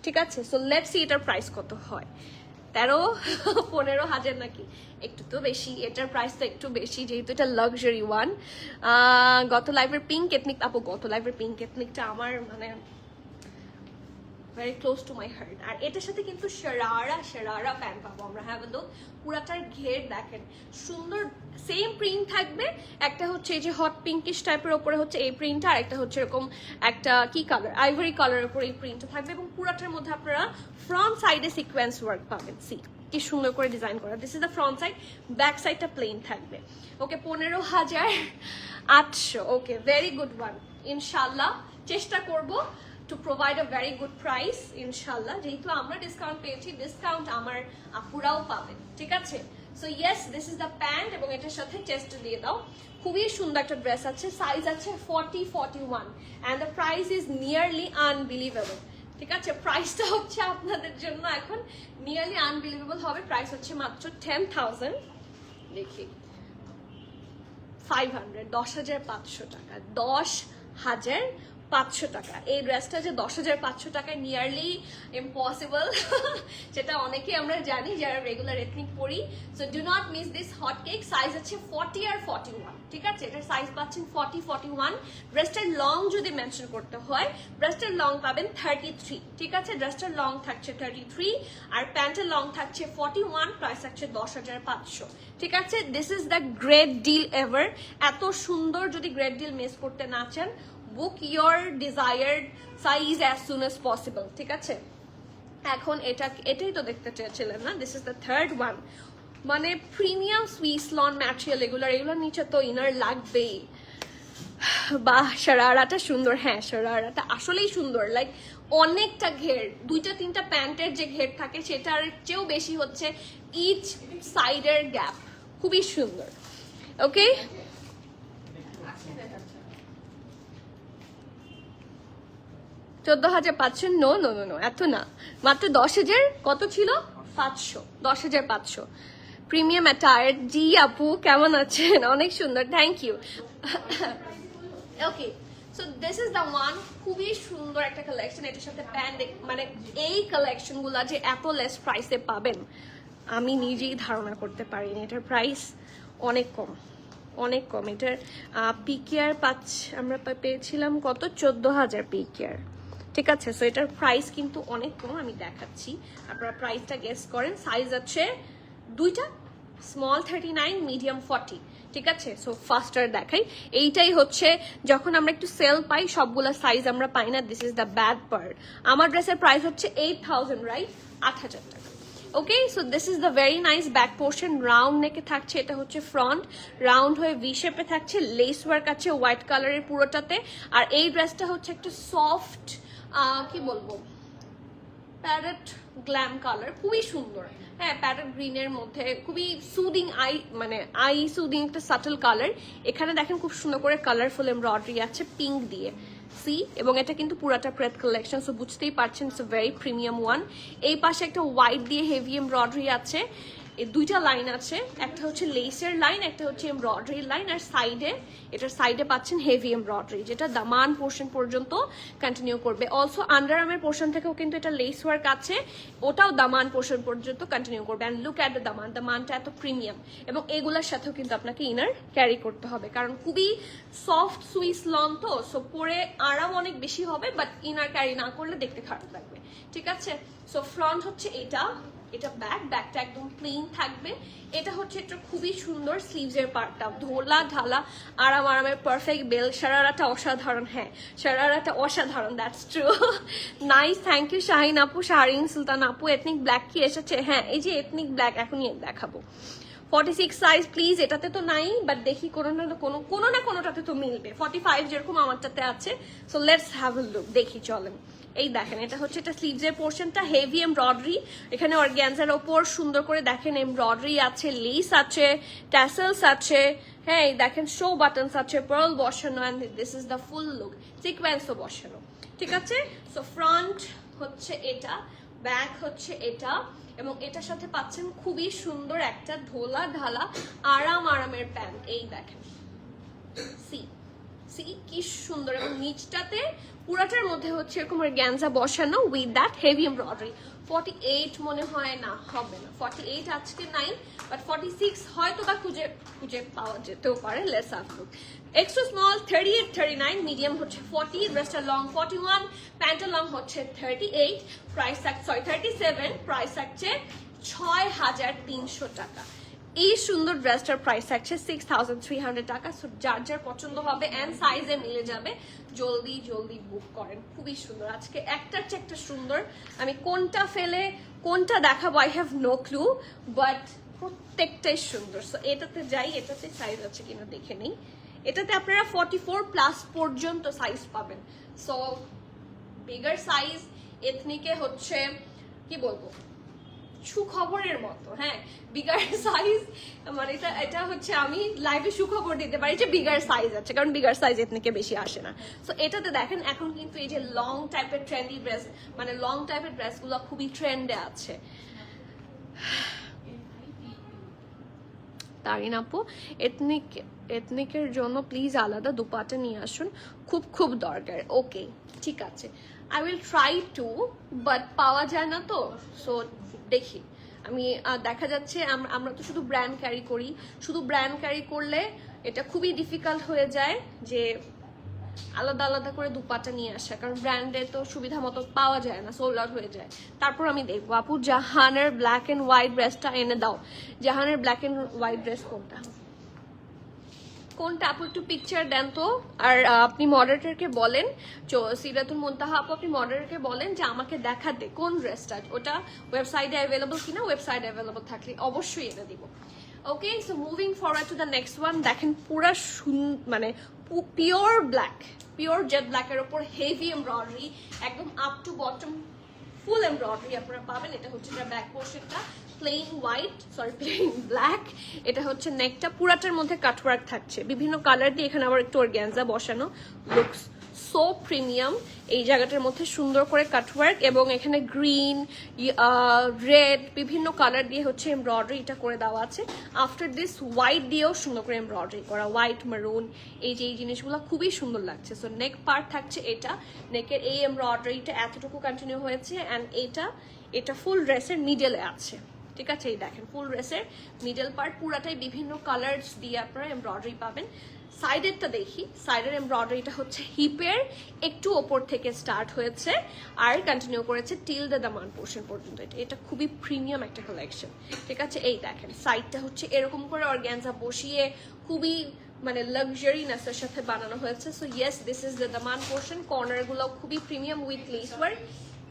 ঠিক আছে। সো লেটস সি এটার প্রাইস কত হয়। 13-15,000 নাকি, একটু তো বেশি। এটার প্রাইস তো একটু বেশি যেহেতু এটা লাক্সারি ওয়ান। গত লাইভের পিঙ্ক এথনিক, আপু গত লাইভের পিঙ্ক এথনিকটা আমার মানে very close to my heart। আর এটার সাথে কিন্তু শারারা প্যান্ট পাবো আমরা। হ্যাভ আ লুক, পুরাটার ঘের দেখেন সুন্দর, সেম প্রিন্ট থাকবে। একটা হচ্ছে এই যে হট পিঙ্কিশ টাইপের উপরে হচ্ছে এই প্রিন্টটা, আর একটা হচ্ছে এরকম একটা কি কালার, আইভরি কালারের উপরে এই প্রিন্টটা থাকবে, এবং পুরাটার মধ্যে আপনারা ফ্রন্ট সাইডে সিকোয়েন্স ওয়ার্ক পাবেন। সি কি সুন্দর করে ডিজাইন করা। This is the front side, back সাইডটা প্লেন থাকবে। ওকে, 15,800। ওকে, ভেরি গুড ওয়ান। ইনশাল্লাহ চেষ্টা করব to provide a very good price ইনশাল্লাহ। যেহেতু আমরা ডিসকাউন্ট পেয়েছি, ডিসকাউন্ট আমার আপুরাও পাবেন, ঠিক আছে। So yes, this is the pant, এবং এটার সাথে চেস্ট দিয়ে দাও। খুবই সুন্দর একটা ড্রেস আছে, সাইজ আছে 40-41, and the price is nearly unbelievable. ঠিক আছে, প্রাইসটা হচ্ছে আপনাদের জন্য এখন নিয়ারলি আনবিলিভেবল হবে। প্রাইস হচ্ছে মাত্র 10,000, দেখি 500, 10,500 টাকা, 10,500 টাকা। এই ড্রেসটা যে 10,500 টাকায় নিয়ারলি ইম্পসিবল, সেটা অনেকেই আমরা জানি যারা রেগুলার এথনিক পরি। So do not miss this hot cake. Size আছে 40 আর 41, ঠিক আছে। এটার সাইজ পাচ্ছেন 40-41। ড্রেসটার লং যদি মেনশন করতে হয়, ড্রেসটার লং পাবেন 33, ঠিক আছে। ড্রেসটার লং থাকছে 33 আর প্যান্টের লং থাকছে 41, প্রাইস থাকছে 10,500, ঠিক আছে। This is the great deal ever. এত সুন্দর, যদি গ্রেট ডিল মিস করতে না চান, book your desired size as soon as possible, ঠিক আছে। এখন এটাই তো দেখতে চেয়েছিলেন না। This is the third one, মানে প্রিমিয়াম সুইস লন ম্যাটেরিয়াল। এগুলোর নিচে তো ইনার লাগবেই। বাহ, শারারাটা সুন্দর। হ্যাঁ, শারারাটা আসলেই সুন্দর, লাইক অনেকটা ঘের, 2-3টা প্যান্টের যে ঘের থাকে সেটার চেয়েও বেশি হচ্ছে ইচ সাইডের গ্যাপ, খুবই সুন্দর। ওকে, 14,500? নো, এত না, মাত্র 10,000। কত ছিল? 500, 10,500। Premium attire. জি আপু, কেমন আছেন? অনেক সুন্দর, thank you. Okay, so this is the one. খুবই সুন্দর একটা কালেকশন। এটার সাথে প্যান্ট, মানে এই কালেকশনগুলো যে এত লেস প্রাইসে পাবেন আমি নিজেই ধারণা করতে পারিনি। এটার প্রাইস অনেক কম, অনেক কম। এটার পিকেআর আমরা পেয়েছিলাম কত? 14,000 পিকেআর, ঠিক আছে। সো এটার প্রাইস কিন্তু অনেক কম, আমি দেখাচ্ছি, আপনারা প্রাইসটা গেস করেন। সাইজ আছে দুইটা, স্মল 39, মিডিয়াম 40, ঠিক আছে। সো ফাস্টার দেখাই। এইটাই হচ্ছে যখন আমরা একটু সেল পাই, সবগুলা সাইজ আমরা পাই না। This is the bad part. আমার ড্রেসের প্রাইস হচ্ছে 8,000, রাইট? 8,000 টাকা। Okay, so this is the very nice back portion. Round নেকে থাকছে, এটা হচ্ছে ফ্রন্ট, রাউন্ড হয়ে ভি শেপে থাকছে, লেস ওয়ার্ক আছে হোয়াইট কালারের পুরোটাতে। আর এই ড্রেসটা হচ্ছে একটা সফট, কি বলবো, প্যারেট গ্ল্যাম কালার, খুবই সুন্দর। হ্যাঁ, প্যারেট গ্রিনের মধ্যে খুবই সুদিং, মানে সুদিং একটা সাটল কালার। এখানে দেখেন খুব সুন্দর করে কালারফুল এমব্রয়ডারি আছে পিঙ্ক দিয়ে, সি, এবং এটা কিন্তু পুরাটা প্রেত কালেকশন, সো বুঝতেই পারছেন it's a very premium one. এই পাশে একটা হোয়াইট দিয়ে হেভি এমব্রয়ডারি আছে, এই দুইটা লাইন আছে, একটা হচ্ছে লেসের লাইন, একটা হচ্ছে এমব্রয়ডারির লাইন, আর সাইডে এটার সাইডে পাচ্ছেন হেভি এমব্রয়ডারি, যেটা দামান পোর্শন পর্যন্ত কন্টিনিউ করবে। অলসো আন্ডার আর্মের পোর্শন থেকেও কিন্তু এটা লেস ওয়ার্ক আছে, ওটাও দামান পোর্শন পর্যন্ত কন্টিনিউ করবে। অ্যান্ড লুক অ্যাট দ্য দামান, দামানটা এত প্রিমিয়াম, এবং এগুলোর সাথেও কিন্তু আপনাকে ইনার ক্যারি করতে হবে, কারণ খুবই সফট সুইস লন তো, সো পরে আরাম অনেক বেশি হবে, বাট ইনার ক্যারি না করলে দেখতে খারাপ লাগবে, ঠিক আছে। সো ফ্রন্ট হচ্ছে এটা, এটা ব্যাকটা একদম প্লেন থাকবে। এটা হচ্ছে একটা খুবই সুন্দর স্লিভসের পার্টটা, ধোলা ঢালা আরামের পারফেক্ট বেল। শারারাটা অসাধারণ, হ্যাঁ শারারাটা অসাধারণ, that's true. Nice, thank you Shahin আপু, শাহরিন সুলতান আপু। এথনিক ব্ল্যাক কি এসেছে? হ্যাঁ, এই যে এথনিক ব্ল্যাক এখনই দেখাবো। 46 সাইজ প্লিজ, এটাতে তো নাই, বাট দেখি কোনো না কোনোটাতে তো মিলবে। 45 যেরকম আমারটাতে আছে, so let's have a look, দেখি চলেন। এই দেখেন, এটা হচ্ছে এটা স্লিভসের পোর্শনটা, হেভি এমব্রয়ডারি, এখানে অর্গ্যানজার ওপর সুন্দর করে দেখেন এমব্রয়ডারি আছে, লেস আছে, ট্যাসেলস আছে, হ্যাঁ এই দেখেন শো বাটনস আছে, পার্ল বসানো, and this is the full look, সিকোয়েন্সও বসানো, ঠিক আছে। সো ফ্রন্ট হচ্ছে এটা, ব্যাক হচ্ছে এটা, এবং এটার সাথে পাচ্ছেন খুবই সুন্দর একটা ধোলা ঢালা আরামের প্যান্ট। এই দেখেন, সি কি সুন্দর, এবং নিচটাতে পুরাটার মধ্যে হচ্ছে এরকম অর্গানজা বসানো উইথ দ্যাট হেভি এমব্রয়ডারি। 48 মনে হয় না, হবে না, 48 আজকে নাই, বাট 46 হয়তো বা খুঁজে পাওয়া যেতেও পারে। Let's have look. Extra small 38, 39, medium হচ্ছে 40, ড্রেসটা লং 41, প্যান্টটা লং হচ্ছে 38, প্রাইস থাকছে 37, প্রাইস থাকছে 6300 টাকা। এই সুন্দর ড্রেসটার প্রাইস থাকছে 6300 টাকা। সো যার পছন্দ হবে এন্ড সাইজে মিলে যাবে, জলদি বুক করেন। খুবই সুন্দর, আজকে একটার চেয়ে একটা সুন্দর। আমি কোনটা ফেলে কোনটা দেখাবো I have no clue, but প্রত্যেকটাই সুন্দর। সো এটাতে যাই, এটাতে সাইজ আছে কিনা দেখে নিই। এটাতে আপনারা 44+ পর্যন্ত সাইজ পাবেন। সো বিগার সাইজ এথনিকে হচ্ছে কি বলবো, সুখবরের মতো, হ্যাঁ বিগার সাইজ, মানে এটা হচ্ছে আমি লাইভে সুখবর দিতে পারি যে বিগার সাইজ আছে, কারণ বিগার সাইজ এথনিকে বেশি আসে না। সো এটাতে দেখেন এখন কিন্তু এই যে লং টাইপের ট্রেন্ডি ড্রেস, মানে লং টাইপের ড্রেসগুলো খুবই ট্রেন্ডে আছে। তারিন আপু, এথনিকের জন্য প্লিজ আলাদা দুপাটা নিয়ে আসুন, খুব দরকার। ওকে ঠিক আছে, I will try to, but পাওয়া যায় না তো, সো দেখি আমি। দেখা যাচ্ছে আমরা তো শুধু ব্র্যান্ড ক্যারি করি, শুধু ব্র্যান্ড ক্যারি করলে এটা খুবই ডিফিকাল্ট হয়ে যায় যে আলাদা করে দুপাটা নিয়ে আসা, কারণ ব্র্যান্ডে তো সুবিধা মতো পাওয়া যায় না, সোল্ড আউট হয়ে যায়। তারপর আমি দেখবো। আপু জাহানের ব্ল্যাক এন্ড হোয়াইট ড্রেসটা এনে দাও। জাহানের ব্ল্যাক এন্ড হোয়াইট ড্রেস কোনটা আপু, একটু পিকচার দেন তো। আর আপনি মডারেটরকে বলেন, সিরাতুল মুনতাহা আপু, আপনি মডারেটরকে বলেন যে আমাকে দেখাতে কোন ড্রেসটা, ওটা ওয়েবসাইটে অ্যাভেলেবল কিনা, ওয়েবসাইটে অ্যাভেলেবল থাকলে অবশ্যই এনে দিব। Okay, so moving forward to the next one. দেখেন পুরা মানে পিওর ব্ল্যাক, পিওর জেড ব্ল্যাকের ওপর হেভি এমব্রয়ডারি, একদম up to bottom full embroidery আপনারা পাবেন। এটা হচ্ছে ব্যাক পোর্শনটা plain white, sorry plain black. এটা হচ্ছে নেকটা, পুরাটার মধ্যে কাটওয়ার্ক থাকছে বিভিন্ন কালার দিয়ে, এখানে আবার একটু অর্গানজা বসানো, লুকস সো প্রিমিয়াম। এই জায়গাটার মধ্যে সুন্দর করে কাটওয়ার্ক, এবং এখানে গ্রিন, রেড বিভিন্ন কালার দিয়ে হচ্ছে এমব্রয়ডারিটা করে দেওয়া আছে। আফটার দিস হোয়াইট দিয়েও সুন্দর করে এমব্রয়ডারি করা, হোয়াইট মারুন, এই যে এই জিনিসগুলো খুবই সুন্দর লাগছে। সো নেক পার্ট থাকছে এটা, নেকের এই এমব্রয়ডারিটা এতটুকু কন্টিনিউ হয়েছে, অ্যান্ড এটা ফুল ড্রেসের মিডলে আছে, ঠিক আছে। এই দেখেন ফুল ড্রেসের মিডল পার্ট পুরাটাই বিভিন্ন কালার্স দিয়ে আপনারা এমব্রয়ডারি পাবেন। সাইডেরটা দেখি, সাইডের এমব্রয়ডারিটা হচ্ছে হিপের একটু ওপর থেকে স্টার্ট হয়েছে আর কন্টিনিউ করেছে টিল দ্য দামান পোর্শন পর্যন্ত। এটা খুবই প্রিমিয়াম একটা কালেকশন, ঠিক আছে। এই দেখেন সাইডটা হচ্ছে এরকম করে অর্গানজা বসিয়ে খুবই মানে লাক্সারিনেসের সাথে বানানো হয়েছে। So yes, this is the দামান পোর্শন। কর্নারগুলো খুবই প্রিমিয়াম উইথ লেস ওয়ার্ক।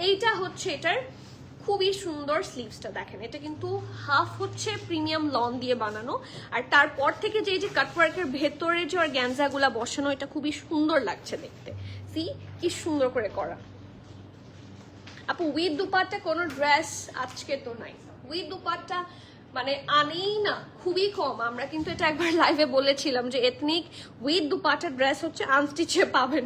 এইটা হচ্ছে এটার খুবই সুন্দর স্লিভসটা দেখেন, এটা কিন্তু হাফ হচ্ছে প্রিমিয়াম লন দিয়ে বানানো, আর তারপর থেকে যে কাটওয়ার্কের ভেতরে যে অর্গানজাগুলা বসানো, এটা খুবই সুন্দর লাগছে দেখতে। সি কি সুন্দর করে করা। আপু উইথ দুপাট্টা কোনো ড্রেস আজকে তো নাই, উইথ দুপাট্টা মানে আনেই না, খুবই কম। আমরা কিন্তু এটা একবার লাইভে বলেছিলাম যে এথনিক উইথ দুপাট্টা ড্রেস হচ্ছে আনস্টিচে পাবেন,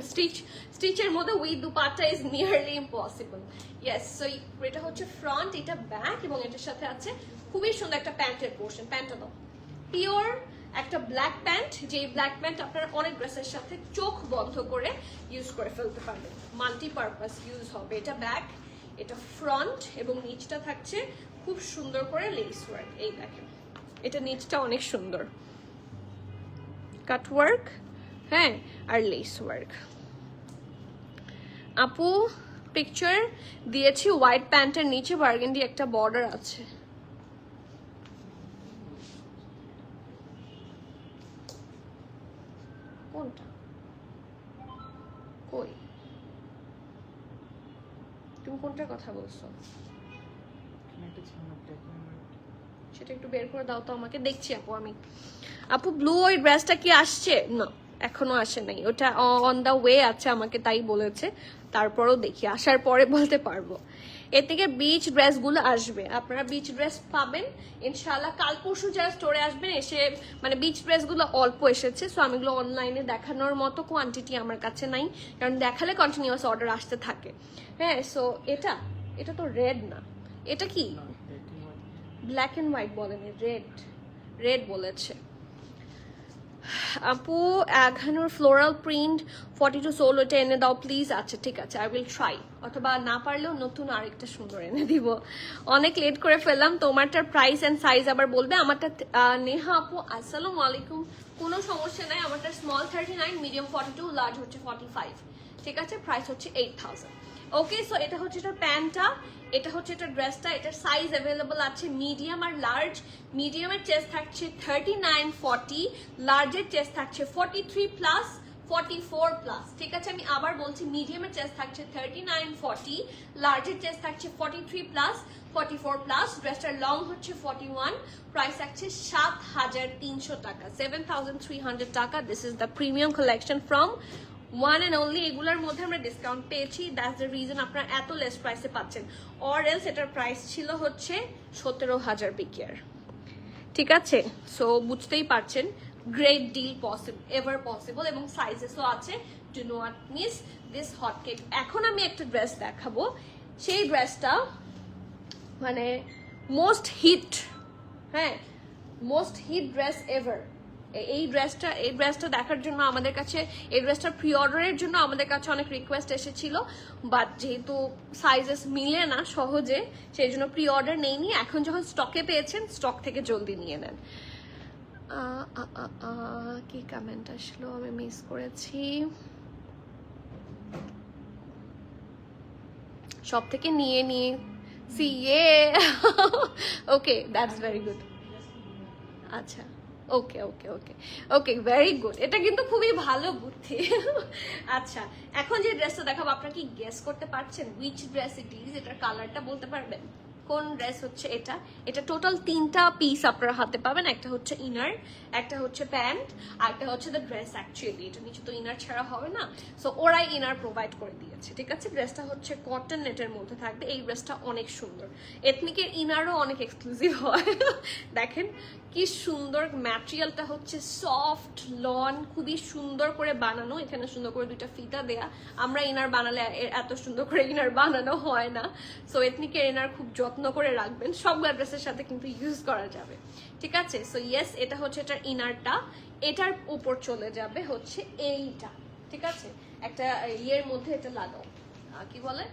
স্টিচের মধ্যে with dupatta is nearly impossible. Yes, so এটা হচ্ছে ফ্রন্ট, এটা ব্যাক, এবং এটার সাথে আছে খুবই সুন্দর একটা প্যান্টের পোর্শন। প্যান্টটা দাও, পিওর একটা ব্ল্যাক প্যান্ট, যে ব্ল্যাক প্যান্ট আপনারা অনেক ড্রেসের সাথে চোখ বন্ধ করে ইউজ করে ফেলতে পারবেন, মাল্টিপারপাস ইউজ হবে। এটা ব্যাক, এটা ফ্রন্ট, এবং নিচটা থাকছে খুব সুন্দর করে লেস ওয়ার্ক। এই দেখেন, এটা নিচটা অনেক সুন্দর কাট ওয়ার্ক, হ্যাঁ, আর লেস ওয়ার্ক। আপু পিকচার দিয়েছি, হোয়াইট প্যান্টের নিচে বার্গেন্ডি একটা বর্ডার আছে। কোনটা? কই? তুমি কোনটার কথা বলছো? সেটা একটু বের করে দাও তো আমাকে, দেখছি আপু আমি। আপু ব্লু ওই ড্রেসটা কি আসছে? না, এখনো আসে নাই, ওটা অন দা ওয়ে আছে, আমাকে তাই বলেছে। তারপরও দেখি, আসার পরে বলতে পারবো। এর থেকে বিচ ড্রেসগুলো আসবে, আপনারা বিচ ড্রেস পাবেন ইনশাআল্লাহ। কাল পরশু যারা স্টোরে আসবেন এসে, মানে বিচ ড্রেসগুলো অল্প এসেছে, সো আমি এগুলো অনলাইনে দেখানোর মতো কোয়ান্টিটি আমার কাছে নাই, কারণ দেখালে কন্টিনিউয়াস অর্ডার আসতে থাকে। হ্যাঁ, সো এটা তো রেড না, এটা কি ব্ল্যাক এন্ড হোয়াইট বলেনি, রেড বলেছে। আপু এখানোর ফ্লোরাল প্রিন্ট 42 সোল, ওটা এনে দাও প্লিজ। আচ্ছা ঠিক আছে, আই উইল ট্রাই, অথবা না পারলেও নতুন আরেকটা সুন্দর এনে দিব। অনেক লেট করে ফেললাম, তোমারটার প্রাইস এন্ড সাইজ আবার বলবে। আমারটা নেহা আপু আসসালামু আলাইকুম, কোনো সমস্যা নাই। আমারটা স্মল 39, মিডিয়াম 42, লার্জ হচ্ছে 45, ঠিক আছে। প্রাইস হচ্ছে 8000। ওকে, সো এটা হচ্ছে এটার প্যান্টটা, এটা হচ্ছে এটা ড্রেসটা। এটার সাইজ অ্যাভেলেবল আছে মিডিয়াম আর লার্জ। মিডিয়ামের চেস্ট থাকছে 39, 40, লার্জের চেস্ট থাকছে 43 প্লাস, 44 প্লাস, ঠিক আছে। আমি আবার বলছি, মিডিয়ামের চেস্ট থাকছে 39, 40, লার্জের চেস্ট থাকছে 43 প্লাস, 44 প্লাস। ড্রেসটার লং হচ্ছে 41, প্রাইস থাকছে 7300 টাকা, 7300 টাকা। This is the premium collection from one and only. এগুলোর মধ্যে আমরা ডিসকাউন্ট পেয়েছি, দ্যাটস দ্য রিজন আপনারা এত লেস প্রাইসে পাচ্ছেন। অর এলস এটার প্রাইস ছিল হচ্ছে 17000 বিকেয়ার, ঠিক আছে। সো বুঝতেই পারছেন, গ্রেট ডিল এভার পসিবল, এবং সাইজেসও আছে। Do not miss this hot cake. এখন আমি একটা ড্রেস দেখাবো, সেই ড্রেসটা মানে মোস্ট হিট, হ্যাঁ, মোস্ট হিট ড্রেস এভার। এই ড্রেসটা দেখার জন্য আমাদের কাছে, এই ড্রেসটার প্রি অর্ডারের জন্য আমাদের কাছে অনেক রিকোয়েস্ট এসেছিল, বাট যেহেতু সাইজেস মিলে না সহজে, সেই জন্য প্রি অর্ডার নেইনি। এখন যখন স্টকে পেয়েছেন, স্টক থেকে জলদি নিয়ে নেন। কি কমেন্ট আসলো, আমি মিস করেছি। সব থেকে নিয়ে CA, okay, that's very good. আচ্ছা, ওকে ওকে ওকে ওকে, ভেরি গুড। এটা কিন্তু খুবই ভালো বুদ্ধি। আচ্ছা, এখন যে ড্রেসটা দেখাবো, আপনারা কি গেস করতে পারছেন উইচ ড্রেস ইট ইজ? এটার কালারটা বলতে পারবেন কোন ড্রেস হচ্ছে এটা? এটা টোটাল 3টা পিস আপনারা হাতে পাবেন, একটা হচ্ছে ইনার, একটা হচ্ছে প্যান্ট, আর একটা হচ্ছে দ্য ড্রেস। অ্যাকচুয়ালি এটা নিচে তো ইনার ছাড়া হবে না, সো ওরাই ইনার প্রোভাইড করে দিয়েছে, ঠিক আছে। ড্রেসটা হচ্ছে কটন নেটের মধ্যে থাকবে। এই ড্রেসটা অনেক সুন্দর, এথনিকের ইনারও অনেক এক্সক্লুসিভ হয়। দেখেন কি সুন্দর, ম্যাটেরিয়ালটা হচ্ছে সফট লন, খুবই সুন্দর করে বানানো। এখানে সুন্দর করে 2টা ফিতা দেয়া। আমরা ইনার বানালে এত সুন্দর করে ইনার বানানো হয় না, সো এথনিকের ইনার খুব যত্ন করে রাখবেন, সবগুলো ড্রেসের সাথে কিন্তু ইউজ করা যাবে, ঠিক আছে। সো ইয়েস, এটা হচ্ছে এটার ইনারটা, এটার উপর চলে যাবে হচ্ছে এইটা, ঠিক আছে। একটা ইয়ের মধ্যে এটা লাগাও, কি বলে,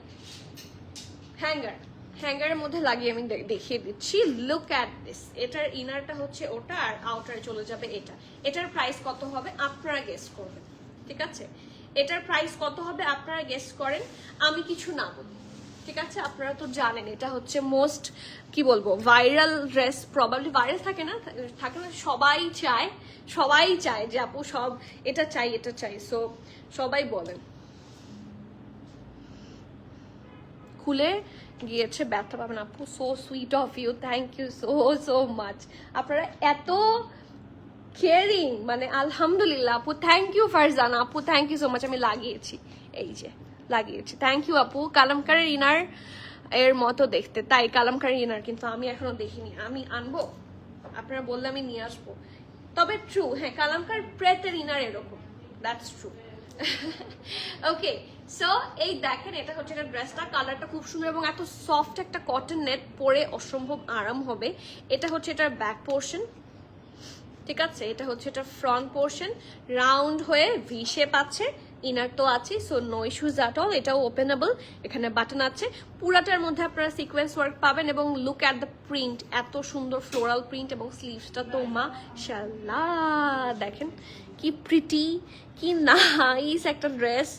হ্যাঙ্গারের মধ্যে লাগিয়ে আমি দেখিয়ে দিচ্ছি। Look at this. এটার ইনারটা হচ্ছে ওটা, আর আউটারে চলে যাবে এটা। এটার প্রাইস কত হবে আপনারা গেস করবেন, ঠিক আছে। এটার প্রাইস কত হবে আপনারা গেস করেন, আমি কিছু না বলি, ঠিক আছে। আপনারা তো জানেন এটা হচ্ছে মোস্ট, কি বলবো, ভাইরাল ড্রেস। প্রবাবলি ভাইরাল থাকে না, সবাই চায় যে আপু সব এটা চাই, সো সবাই বলেন। খুলে গিয়েছে, ব্যথা পাবেন আপু। So sweet of you, thank you so much. আপনারা এত কেয়ারিং, মানে আলহামদুলিল্লাহ আপু, থ্যাংক ইউ। ফারজানা আপু, থ্যাংক ইউ সো মাচ। আমি লাগিয়েছি, এই যে লাগিয়েছি, থ্যাংক ইউ আপু। কালামকারের ইনার এর মতো দেখতে, তাই কালামকারের ইনার কিন্তু আমি এখনো দেখিনি, আমি আনবো। আপনারা বললে আমি নিয়ে আসবো। তবে ট্রু, হ্যাঁ কালামকার প্রেতের ইনার এরকম, দ্যাটস ট্রু। ওকে, সো এই দেখেন এটা হচ্ছে একটা ড্রেসটা, কালারটা খুব সুন্দর এবং এত সফট একটা কটন নেট, পরে অসম্ভব আরাম হবে। এটা হচ্ছে এটার ব্যাক পোর্শন, ঠিক আছে, এটা হচ্ছে এটা ফ্রন্ট পোর্শন, রাউন্ড হয়ে ভি শেপ আছে, ইনার তো আছে, so no issues at all. এটাও ওপেনেবল, এখানে বাটন আছে, পুরাটার মধ্যে আপনারা সিকোয়েন্স ওয়ার্ক পাবেন এবং লুক অ্যাট দ্য প্রিন্ট, এত সুন্দর ফ্লোরাল প্রিন্ট এবং স্লিভসটা তো মাশাআল্লাহ দেখেন কি প্রিটি, কি নাইস একটা ড্রেস,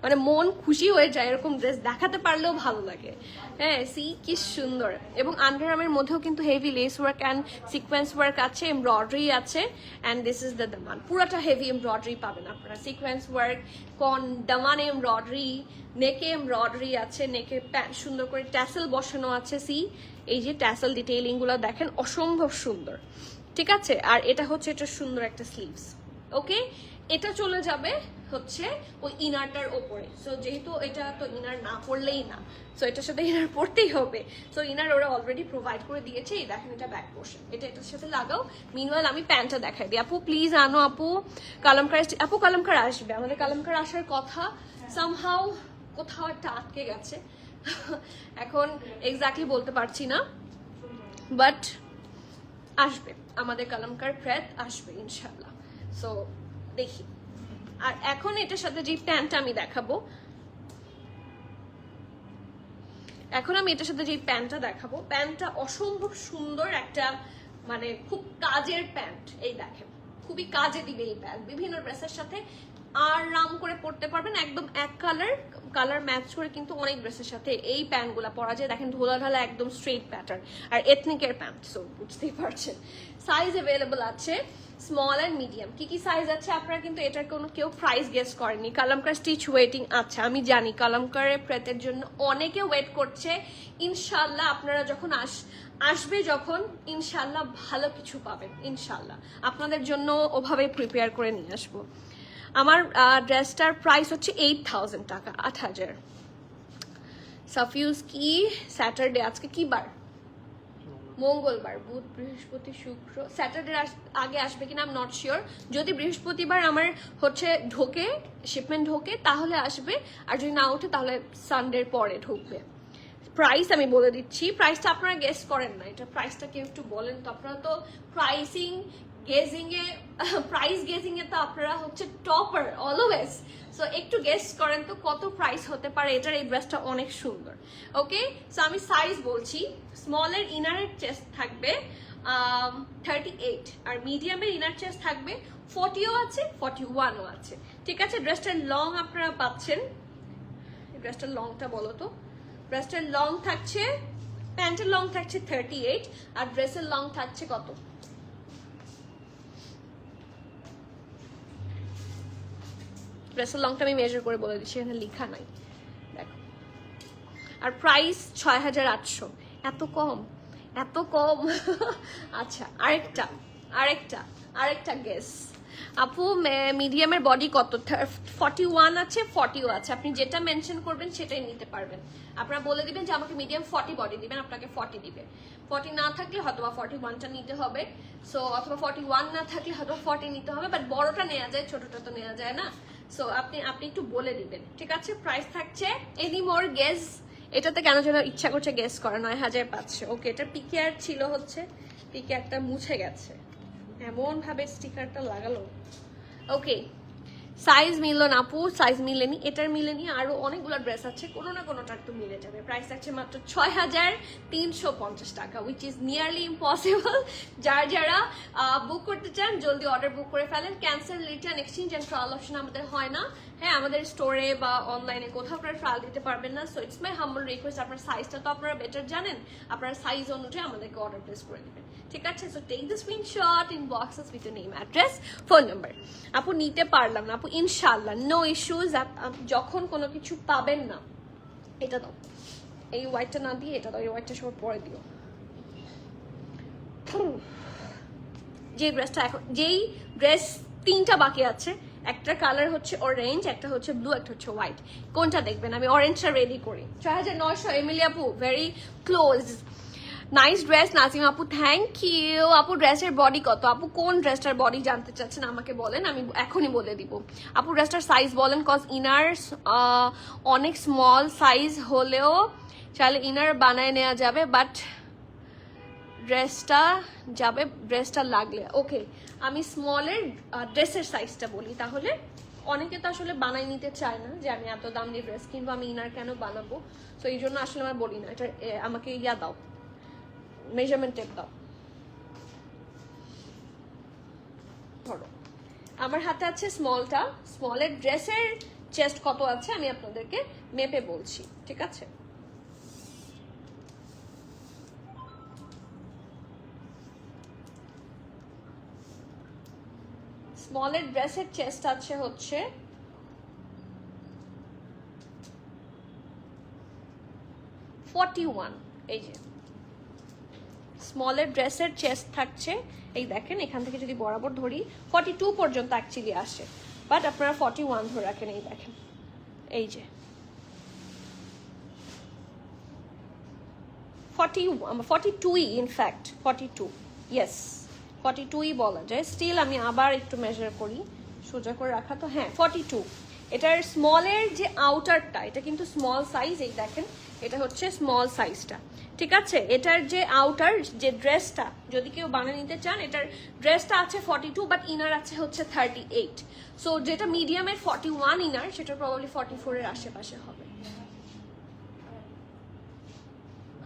মানে মন খুশি হয়ে যায় এরকম ড্রেস দেখাতে পারলেও ভালো লাগে। হ্যাঁ সি কি সুন্দর, এবং আন্ডারআর্মের মধ্যেও কিন্তু heavy less work and sequence work আছে, এমব্রয়ডারি আছে, অ্যান্ড দিস ইজ দ্য দামান, পুরাটা হেভি এমব্রয়ডারি পাবেন আপনারা, সিকোয়েন্স ওয়ার্ক দামানে এমব্রয়ডারি, নেকে এমব্রয়ডারি আছে, নেকে সুন্দর করে ট্যাসেল বসানো আছে, সি এই যে ট্যাসেল ডিটেইলিং গুলো দেখেন অসম্ভব সুন্দর, ঠিক আছে। আর এটা হচ্ছে এটা সুন্দর একটা স্লিভস। ওকে, এটা চলে যাবে হচ্ছে ওই ইনারটার ওপরে, সো যেহেতু এটা তো ইনার না পরলেই না, সো এটার সাথে ইনার পরতেই হবে, সো ইনার ওরা অলরেডি প্রোভাইড করে দিয়েছে। এই দেখেন এটা ব্যাক পোর্শন, এটা এটার সাথে লাগাও। মিনওয়াইল আমি প্যান্টটা দেখাই দিই। আপু প্লিজ আনো, আপু কালামকার, আপু কালামকার আসবে, আমাদের কালামকার আসার কথা, সামহাউ কোথাও একটা আটকে গেছে, এখন এক্স্যাক্টলি বলতে পারছি না, বাট আসবে, আমাদের কালামকার প্রেত আসবে ইনশাল্লাহ। সো দেখি। আর এখন এটার সাথে যে প্যান্টটা আমি দেখাবো, এখন আমি এটার সাথে যে প্যান্টটা দেখাবো, প্যান্টটা অসম্ভব সুন্দর একটা, মানে খুব কাজের প্যান্ট। এই দেখেন খুবই কাজে দিবে এই প্যান্ট, বিভিন্ন ড্রেসের সাথে আরাম করে পরতে পারবেন, একদম এক কালার ম্যাচ করে কিন্তু অনেক ড্রেসের সাথে এই প্যান্ট গুলা পরা যায়। দেখেন ঢোলা ঢালা একদম স্ট্রেট প্যাটার্ন, আর এথনিকের প্যান্ট, সো বুঝতেই পারছেন। সাইজ অ্যাভেলেবল আছে স্মল অ্যান্ড মিডিয়াম। কি কি সাইজ আছে আপনারা কিন্তু এটার কোনো কেউ প্রাইস গেস করেনি। কালামকার স্টিচ ওয়েটিং আছে, আমি জানি কালামকারের প্রেতের জন্য অনেকে ওয়েট করছে। ইনশাল্লাহ আপনারা যখন আসবে যখন, ইনশাল্লাহ ভালো কিছু পাবেন, ইনশাল্লাহ আপনাদের জন্য ওভাবে প্রিপেয়ার করে নিয়ে আসবো। আমার ড্রেসটার প্রাইস হচ্ছে 8,000 টাকা, 8,000। সাফিউজ কি স্যাটারডে, আজকে কি বার? মঙ্গলবার, বুধ বৃহস্পতি শুক্র, স্যাটারডে আগে আসবে কিনা আই এম নট শিওর। যদি বৃহস্পতিবার আমার হচ্ছে ঢোকে, শিপমেন্ট ঢোকে তাহলে আসবে, আর যদি না ওঠে তাহলে সানডের পরে ঢুকবে। প্রাইস আমি বলে দিচ্ছি, প্রাইসটা আপনারা গেস করেন না, এটা প্রাইসটা কেউ একটু বলেন তো, আপনারা তো প্রাইসিং প্রাইস গেজিং এ তো আপনারা হচ্ছে টপার অলওয়েজ, সো একটু গেস করেন তো কত প্রাইস হতে পারে এটার। এই ড্রেসটা অনেক সুন্দর। ওকে, সো আমি সাইজ বলছি, স্মলের ইনারের চেস্ট থাকবে 38, আর মিডিয়ামের ইনার চেস্ট থাকবে 40ও আছে, 41ও আছে, ঠিক আছে। ড্রেসটার লং আপনারা পাচ্ছেন, ড্রেসটার লংটা বলো তো, ড্রেসটার লং থাকছে, প্যান্টের লং থাকছে 38, আর ড্রেসের লং থাকছে কত? ড্রেসের লংটা আমি মেজার করে বলে দিচ্ছি, এখানে লেখা নাই, দেখো। আর প্রাইস 6,800, এত কম, এত কম। আচ্ছা, আরেকটা গেস। আপু মিডিয়ামের বডি কত? 41 আছে, 40ও আছে, আপনি যেটা মেনশন করবেন সেটাই নিতে পারবেন। আপনারা বলে দিবেন যে আমাকে মিডিয়াম 40 বডি দিবেন, আপনাকে 40 দিবে। 40 না থাকলে হয়তো 41টা নিতে হবে, সো অথবা 41 না থাকলে হয়তো 40 নিতে হবে, বাট বড়টা নেওয়া যায়, ছোটটা তো নেওয়া যায় না, সো আপনি একটু বলে দিবেন, ঠিক আছে। প্রাইস থাকছে এনি মোর গেস, এটাতে কেন যেন ইচ্ছা করছে গেস করা, 9,500। ওকে, এটা পিকেআর ছিল হচ্ছে, পিকেআরটা মুছে গেছে, এমন ভাবে স্টিকারটা লাগালো। ওকে, সাইজ মিললো না আপু, সাইজ মিলেনি, এটার মিলেনি, আরো অনেকগুলো ড্রেস আছে, কোনো না কোনোটার তো মিলে যাবে। প্রাইস আছে মাত্র 6,350 টাকা, উইচ ইজ নিয়ারলি ইম্পসিবল। যারা বুক করতে চান জলদি অর্ডার বুক করে ফেলেন। Cancel, return, exchange and trial option আমাদের হয় না, হ্যাঁ আমাদের স্টোরে বা অনলাইনে কোথাও আপনারা ট্রায়াল দিতে পারবেন না, so it's my humble request, আপনার সাইজটা তো আপনারা বেটার জানেন, আপনার সাইজ অনুযায়ী আমাদেরকে অর্ডার প্লেস করে দিবেন, ঠিক আছে। So take the screenshot in boxes with your name, address, phone number. আপু নিতে পারলাম না, আপু ইনশাল্লাহ নো ইস্যুজ। যখন কোনো কিছু পাবেন না, এটা দাও, এই হোয়াইটটা না দিয়ে এটা দাও, এই হোয়াইটটা সব পরে দিও। যে ড্রেসটা এখন, যেই ড্রেস 3টা বাকি আছে, একটা কালার হচ্ছে অরেঞ্জ, একটা হচ্ছে ব্লু, একটা হচ্ছে হোয়াইট, কোনটা দেখবেন? আমি অরেঞ্জটা রেডি করি। 6,900 এমিলি আপু, very close. Nice dress Nazim আপু, থ্যাংক ইউ আপু। ড্রেসের বডি কত আপু? কোন ড্রেসটার বডি জানতে চাচ্ছেন আমাকে বলেন, আমি এখনই বলে দিব। আপু ড্রেসটার সাইজ বলেন, কজ ইনার অনেক স্মল সাইজ হলেও চাইলে ইনার বানায় নেওয়া যাবে, বাট ড্রেসটা লাগলে। ওকে, আমি স্মলের ড্রেসের সাইজটা বলি তাহলে। অনেকে তো আসলে বানাই নিতে চায় না যে আমি এত দাম দিয়ে ড্রেস কিনবো, আমি ইনার কেন বানাবো, তো এই জন্য আসলে আমার বলি না। এটা আমাকে ইয়া দাও, মেজারমেন্ট টেপ দাও। ধরো আমার হাতে আছে স্মলটা, স্মলের ড্রেসের চেস্ট কত আছে আমি আপনাদেরকে মেপে বলছি, ঠিক আছে? স্মলের ড্রেসের চেস্ট আছে হচ্ছে 41। এই যে স্মলের ড্রেসের চেস্ট থাকছে, এই দেখেন এখান থেকে যদি বরাবর ধরি 42 পর্যন্ত অ্যাকচুয়ালি আসে, বাট আপনারা 41 ধরে রাখেন। এই দেখেন, এই যে 42ই ইনফ্যাক্ট 42, ইয়েস 42ই বলা যায়। স্টিল আমি আবার একটু মেজার করি, সোজা করে রাখা তো, হ্যাঁ 42। এটার স্মলের যে আউটারটা, এটা কিন্তু স্মল সাইজ, এই দেখেন এটা হচ্ছে স্মল সাইজটা, ঠিক আছে? এটার যে আউটার যে ড্রেসটা যদি কেউ বানিয়ে নিতে চান, এটার ড্রেসটা আছে 42, বাট ইনার আছে হচ্ছে 38। সো যেটা মিডিয়ামের 41 ইনার, সেটা প্রবাবলি 44 এর আশেপাশে হবে।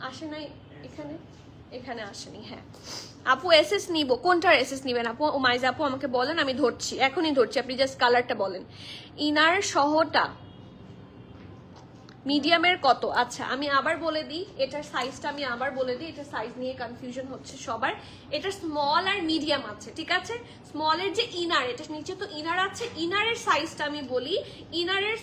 আসে নাই এখানে, এখানে আসেনি। হ্যাঁ আপু এসএস নিব, কোনটার এসএস নিবেন আপু? ও মাইজা আপু আমাকে বলেন, আমি ধরছি, এখনই ধরছি, আপনি জাস্ট কালারটা বলেন। ইনার সহটা মিডিয়ামের কত? আচ্ছা আমি আবার বলে দিই, এটার সাইজটা আমি আবার বলে দিই, এটার সাইজ নিয়ে কনফিউশন হচ্ছে সবার। এটা স্মল আর মিডিয়াম আছে, ঠিক আছে? স্মলের যে ইনার, এটা নিচে তো ইনার আছে, ইনারের সাইজটা আমি বলি। ইনারের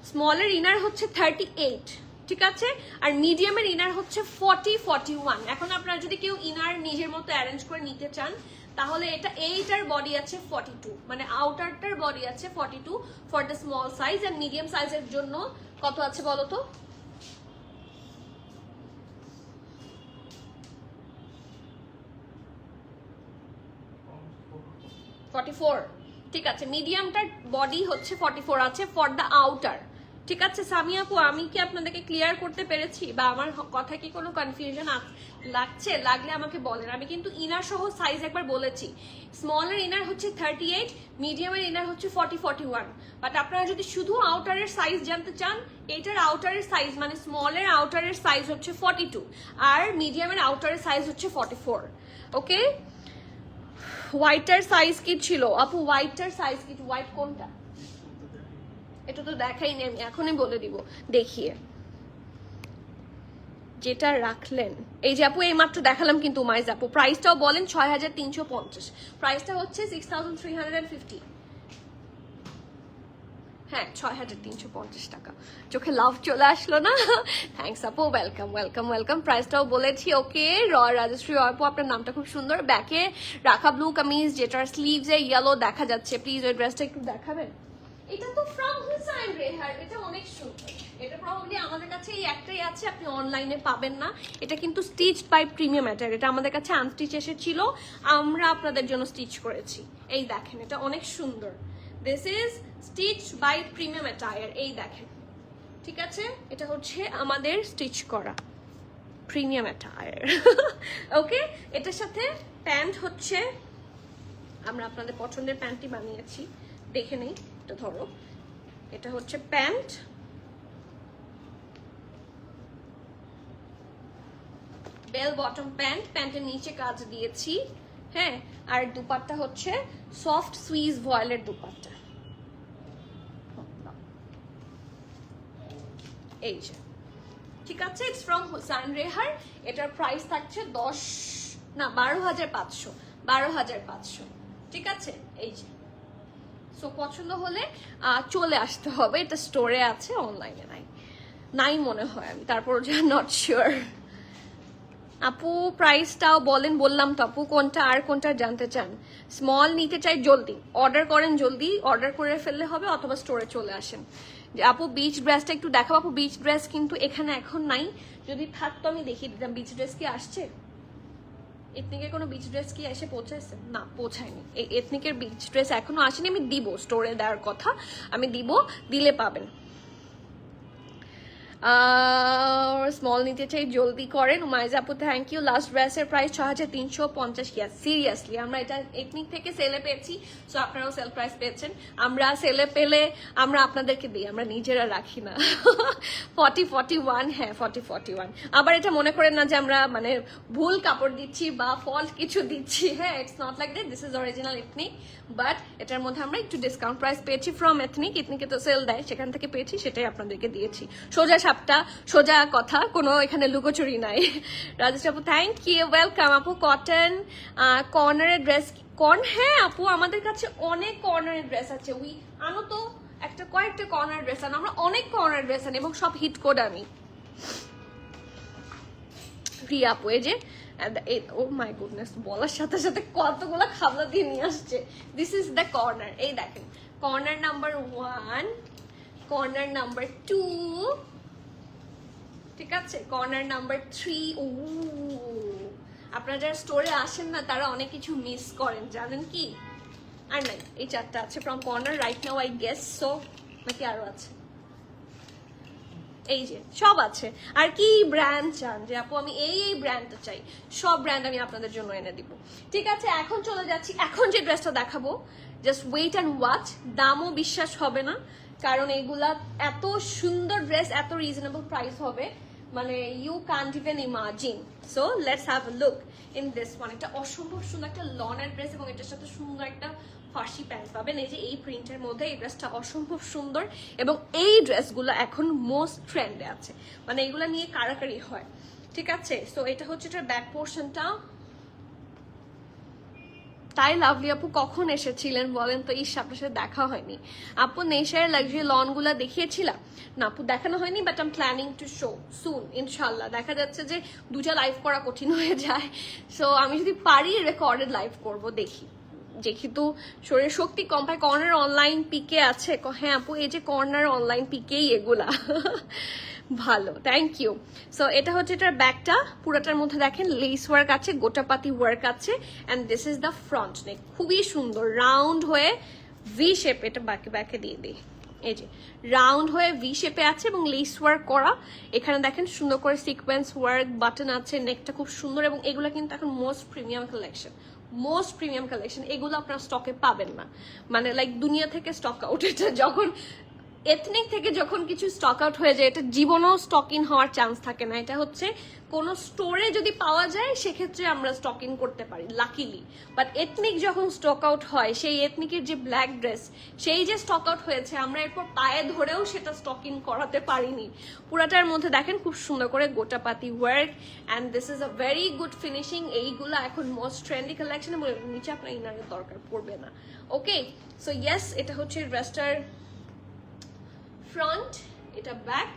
স্মলের ইনার হচ্ছে 38, ঠিক আছে? আর মিডিয়ামের ইনার হচ্ছে 41। এখন আপনারা যদি কেউ ইনার নিজের মতো অ্যারেঞ্জ করে নিতে চান, তাহলে এটা এইটার বডি আছে 42, মানে আউটারটার বডি আছে 42 ফর দ্য স্মল সাইজ, আর মিডিয়াম সাইজের জন্য কত আছে বলো তো? ঠিক আছে, মিডিয়ামটার বডি হচ্ছে 44 আছে ফর দ্য আউটার, ঠিক আছে? সামি আপু আমি কি আপনাদেরকে ক্লিয়ার করতে পেরেছি, বা আমার কথা কি কোনো কনফিউশন লাগছে? লাগলে আমাকে বলেন। আমি কিন্তু ইনার সহ সাইজ একবার বলেছি। স্মলের ইনার হচ্ছে 38, মিডিয়ামের ইনার হচ্ছে 41। বাট আপনারা যদি শুধু আউটারের সাইজ জানতে চান, এটার আউটারের সাইজ মানে স্মলের আউটারের সাইজ হচ্ছে 42, আর মিডিয়ামের আউটারের সাইজ হচ্ছে 44। ওকে, হোয়াইটার সাইজ কি ছিল আপু? হোয়াইটার সাইজ কি? হোয়াইট কোনটা? এটা তো দেখাইনি, আমি এখনই বলে দিব দেখিয়ে। যেটা রাখলেন এই যে আপু, এই মাত্র দেখালাম কিন্তু মাইজ আপু। প্রাইসটাও বলেন। 6350, প্রাইসটা হচ্ছে 6350। হ্যাঁ 6350 টাকা। চোখে লাভ চলে আসলো না? থ্যাংকস আপু, ওয়েলকাম ওয়েলকাম ওয়েলকাম। প্রাইসটাও বলেছি। ওকে, রাজশ্রী আপু আপনার নামটা খুব সুন্দর। ব্যাকে রাখা ব্লু কামিজ, যেটার স্লিভসে ইয়েলো দেখা যাচ্ছে, প্লিজ ওই ড্রেসটা একটু দেখাবেন। এটা তো ফ্রম হুসাইন রেহার, এটা অনেক সুন্দর। এটা প্রবাবলি আমাদের কাছে এই একটাই আছে, আপনি অনলাইনে পাবেন না। এটা কিন্তু স্টিচড বাই প্রিমিয়াম ম্যাটার। এটা আমাদের কাছে আনস্টিচ এসেছিল, আমরা আপনাদের জন্য স্টিচ করেছি। এই দেখেন, এটা অনেক সুন্দর। This is stitched by premium attire. এই দেখেন, ঠিক আছে? এটা হচ্ছে আমাদের স্টিচ করা প্রিমিয়াম অ্যাটায়ার। ওকে, এটার সাথে প্যান্ট হচ্ছে, আমরা আপনাদের পছন্দের প্যান্টটি বানিয়েছি, দেখে নেই। এটা ধরো, এটা হচ্ছে প্যান্ট, বেল বটম প্যান্ট, প্যান্টের নিচে কাজ দিয়েছি, হ্যাঁ। আর দুপাট্টা হচ্ছে সফট সুইস ভয়েলের দুপাট্টা, এই যে, ঠিক আছে? It's from Hussain Rehar. এটার প্রাইস থাকছে 12,500, 12,500, ঠিক আছে? এই যে, সো পছন্দ হলে চলে আসতে হবে। এটা স্টোরে আছে, অনলাইনে নাই মনে হয়, আমি তারপর যা নট শিওর। আপু প্রাইসটাও বলেন। বললাম তো আপু, কোনটা আর কোনটা জানতে চান? স্মল নিতে চাই, জলদি অর্ডার করেন, জলদি অর্ডার করে ফেললে হবে, অথবা স্টোরে চলে আসেন। যে আপু বিচ ড্রেসটা একটু দেখাবো। আপু বিচ ড্রেস কিন্তু এখানে এখন নাই, যদি থাকতো আমি দেখিয়ে দিতাম। বিচ ড্রেস কি আসছে? এথনিকের কোনো বিচ ড্রেস কি এসে পৌঁছাইছে? না, পৌঁছায়নি। এই এথনিকের বিচ ড্রেস এখনো আসেনি। আমি দিব, স্টোরে দেওয়ার কথা, আমি দিব, দিলে পাবেন। স্মল নিতে চাই, জলদি করেন। উমাইজা আপু থ্যাংক ইউ। লাস্ট ড্রেসের প্রাইস 6350। কি সিরিয়াসলি আমরা এটা এথনিক থেকে সেলে পেয়েছি, সো আপনারাও সেল প্রাইস পেয়েছেন। আমরা সেলে পেলে আমরা আপনাদেরকে দিই, আমরা নিজেরা রাখি না। 4041, হ্যাঁ 4041। আবার এটা মনে করেন না যে আমরা মানে ভুল কাপড় দিচ্ছি বা ফল্ট কিছু দিচ্ছি, হ্যাঁ it's not like that. This is original ethnic, but এটার মধ্যে আমরা একটু ডিসকাউন্ট প্রাইস পেয়েছি ফ্রম এথনিক। এথনিকে তো সেল দেয়, সেখান থেকে পেয়েছি, সেটাই আপনাদেরকে দিয়েছি। সোজা সাপটা, সোজা কথা, কোনো এখানে লুকোচুরি নাই। রাজেশ আপু থ্যাংক ইউ, ওয়েলকাম আপু। কটন কর্নারের ড্রেস, হ্যাঁ আপু আমাদের কাছে অনেক কর্নারের ড্রেস আছে। উই আনো তো একটা, কয়েকটা কর্নার ড্রেস আনো, আমরা অনেক কর্নার ড্রেস আনি এবং সব হিট কোড আনি। প্রিয়া আপু এই যে, ও মাই গুডনেস, বলার সাথে সাথে কতগুলো খাবলা দিয়ে নিয়ে আসছে। দিস ইজ দ্য কর্নার, এই দেখেন কর্নার নাম্বার 1, কর্নার নাম্বার 2, ঠিক আছে, কর্নার নাম্বার 3। ও আপনারা যারা স্টোরে আসেন না তারা অনেক কিছু মিস করেন, জানেন কি? আর নাই, এই 4টা আছে from corner right now I guess. So নাকি আরো আছে? এই যে সব আছে। আর কি ব্র্যান্ড চান যে আপু আমি এই ব্র্যান্ডটা চাই, সব ব্র্যান্ড আমি আপনাদের জন্য এনে দিব। ঠিক আছে, এখন চলে যাচ্ছি, এখন যে ড্রেসটা দেখাবো জাস্ট ওয়েট অ্যান্ড ওয়াচ। দামও বিশ্বাস হবে না, কারণ এগুলা এত সুন্দর ড্রেস, এত রিজনেবল প্রাইস হবে, মানে you can't even imagine. So let's have a look in this one. এটা অসম্ভব সুন্দর একটা লনের ড্রেস এবং এটার সাথে সুন্দর একটা ফার্সি প্যান্ট পাবেন। এই যে এই প্রিন্টের মধ্যে এই ড্রেসটা অসম্ভব সুন্দর, এবং এই ড্রেসগুলো এখন মোস্ট ট্রেন্ডে আছে, মানে এগুলো নিয়ে কারাকারি হয়। ঠিক আছে, সো এটা হচ্ছে এটার ব্যাক পোর্শনটা। তাই লাভলি আপু কখন এসেছিলেন বলেন তো? ইস আপনার সাথে দেখা হয়নি আপু। নেশার লাক্সারি লনগুলো দেখিয়েছিলাম না আপু, দেখানো হয়নি, but um planning to show soon ইনশাল্লাহ। দেখা যাচ্ছে যে 2টা লাইভ করা কঠিন হয়ে যায়, সো আমি যদি পারি রেকর্ডেড লাইভ করব, দেখি। যেহেতু শরীরের শক্তি কম পায়। কর্নার অনলাইন পিকে আছে, হ্যাঁ আপু এই যে কর্নার অনলাইন পিকেই এগুলা। ভালো, থ্যাংক ইউ। সো এটা হচ্ছে এটার ব্যাকটা, পুরোটার মধ্যে দেখেন লেস ওয়ার্ক আছে, গোটাপাতি ওয়ার্ক আছে, and this is the front নেক, খুবই সুন্দর রাউন্ড হয়ে ভি শেপ। এটা ব্যাকে দিয়ে দিই, এই যে রাউন্ড হয়ে ভি শেপে আছে এবং লেস ওয়ার্ক করা। এখানে দেখেন সুন্দর করে সিকোয়েন্স ওয়ার্ক, বাটন আছে, নেকটা খুব সুন্দর, এবং এগুলো কিন্তু এখন most premium collection, most premium collection. এগুলো আপনার স্টকে পাবেন না, মানে লাইক দুনিয়া থেকে স্টক আউট। এটা যখন এথনিক থেকে যখন কিছু স্টক আউট হয়ে যায়, এটা জীবনেও স্টক ইন হওয়ার চান্স থাকে না। এটা হচ্ছে কোনো স্টোরে যদি পাওয়া যায় সেক্ষেত্রে আমরা স্টক ইন করতে পারি লাকিলি, বাট এথনিক যখন স্টক আউট হয়, সেই এথনিকের যে ব্ল্যাক ড্রেস, সেই যে স্টক আউট হয়েছে, আমরা এরপর পায়ে ধরেও সেটা স্টক ইন করাতে পারিনি। পুরাটার মধ্যে দেখেন খুব সুন্দর করে গোটাপাতি work, and this is a very good finishing. এইগুলো এখন মোস্ট ট্রেন্ডি কালেকশন, এবং নিচে আপনার ইনারের দরকার পড়বে না। ওকে, সো ইয়েস, এটা হচ্ছে ড্রেসটার ফ্রন্ট, এটা back,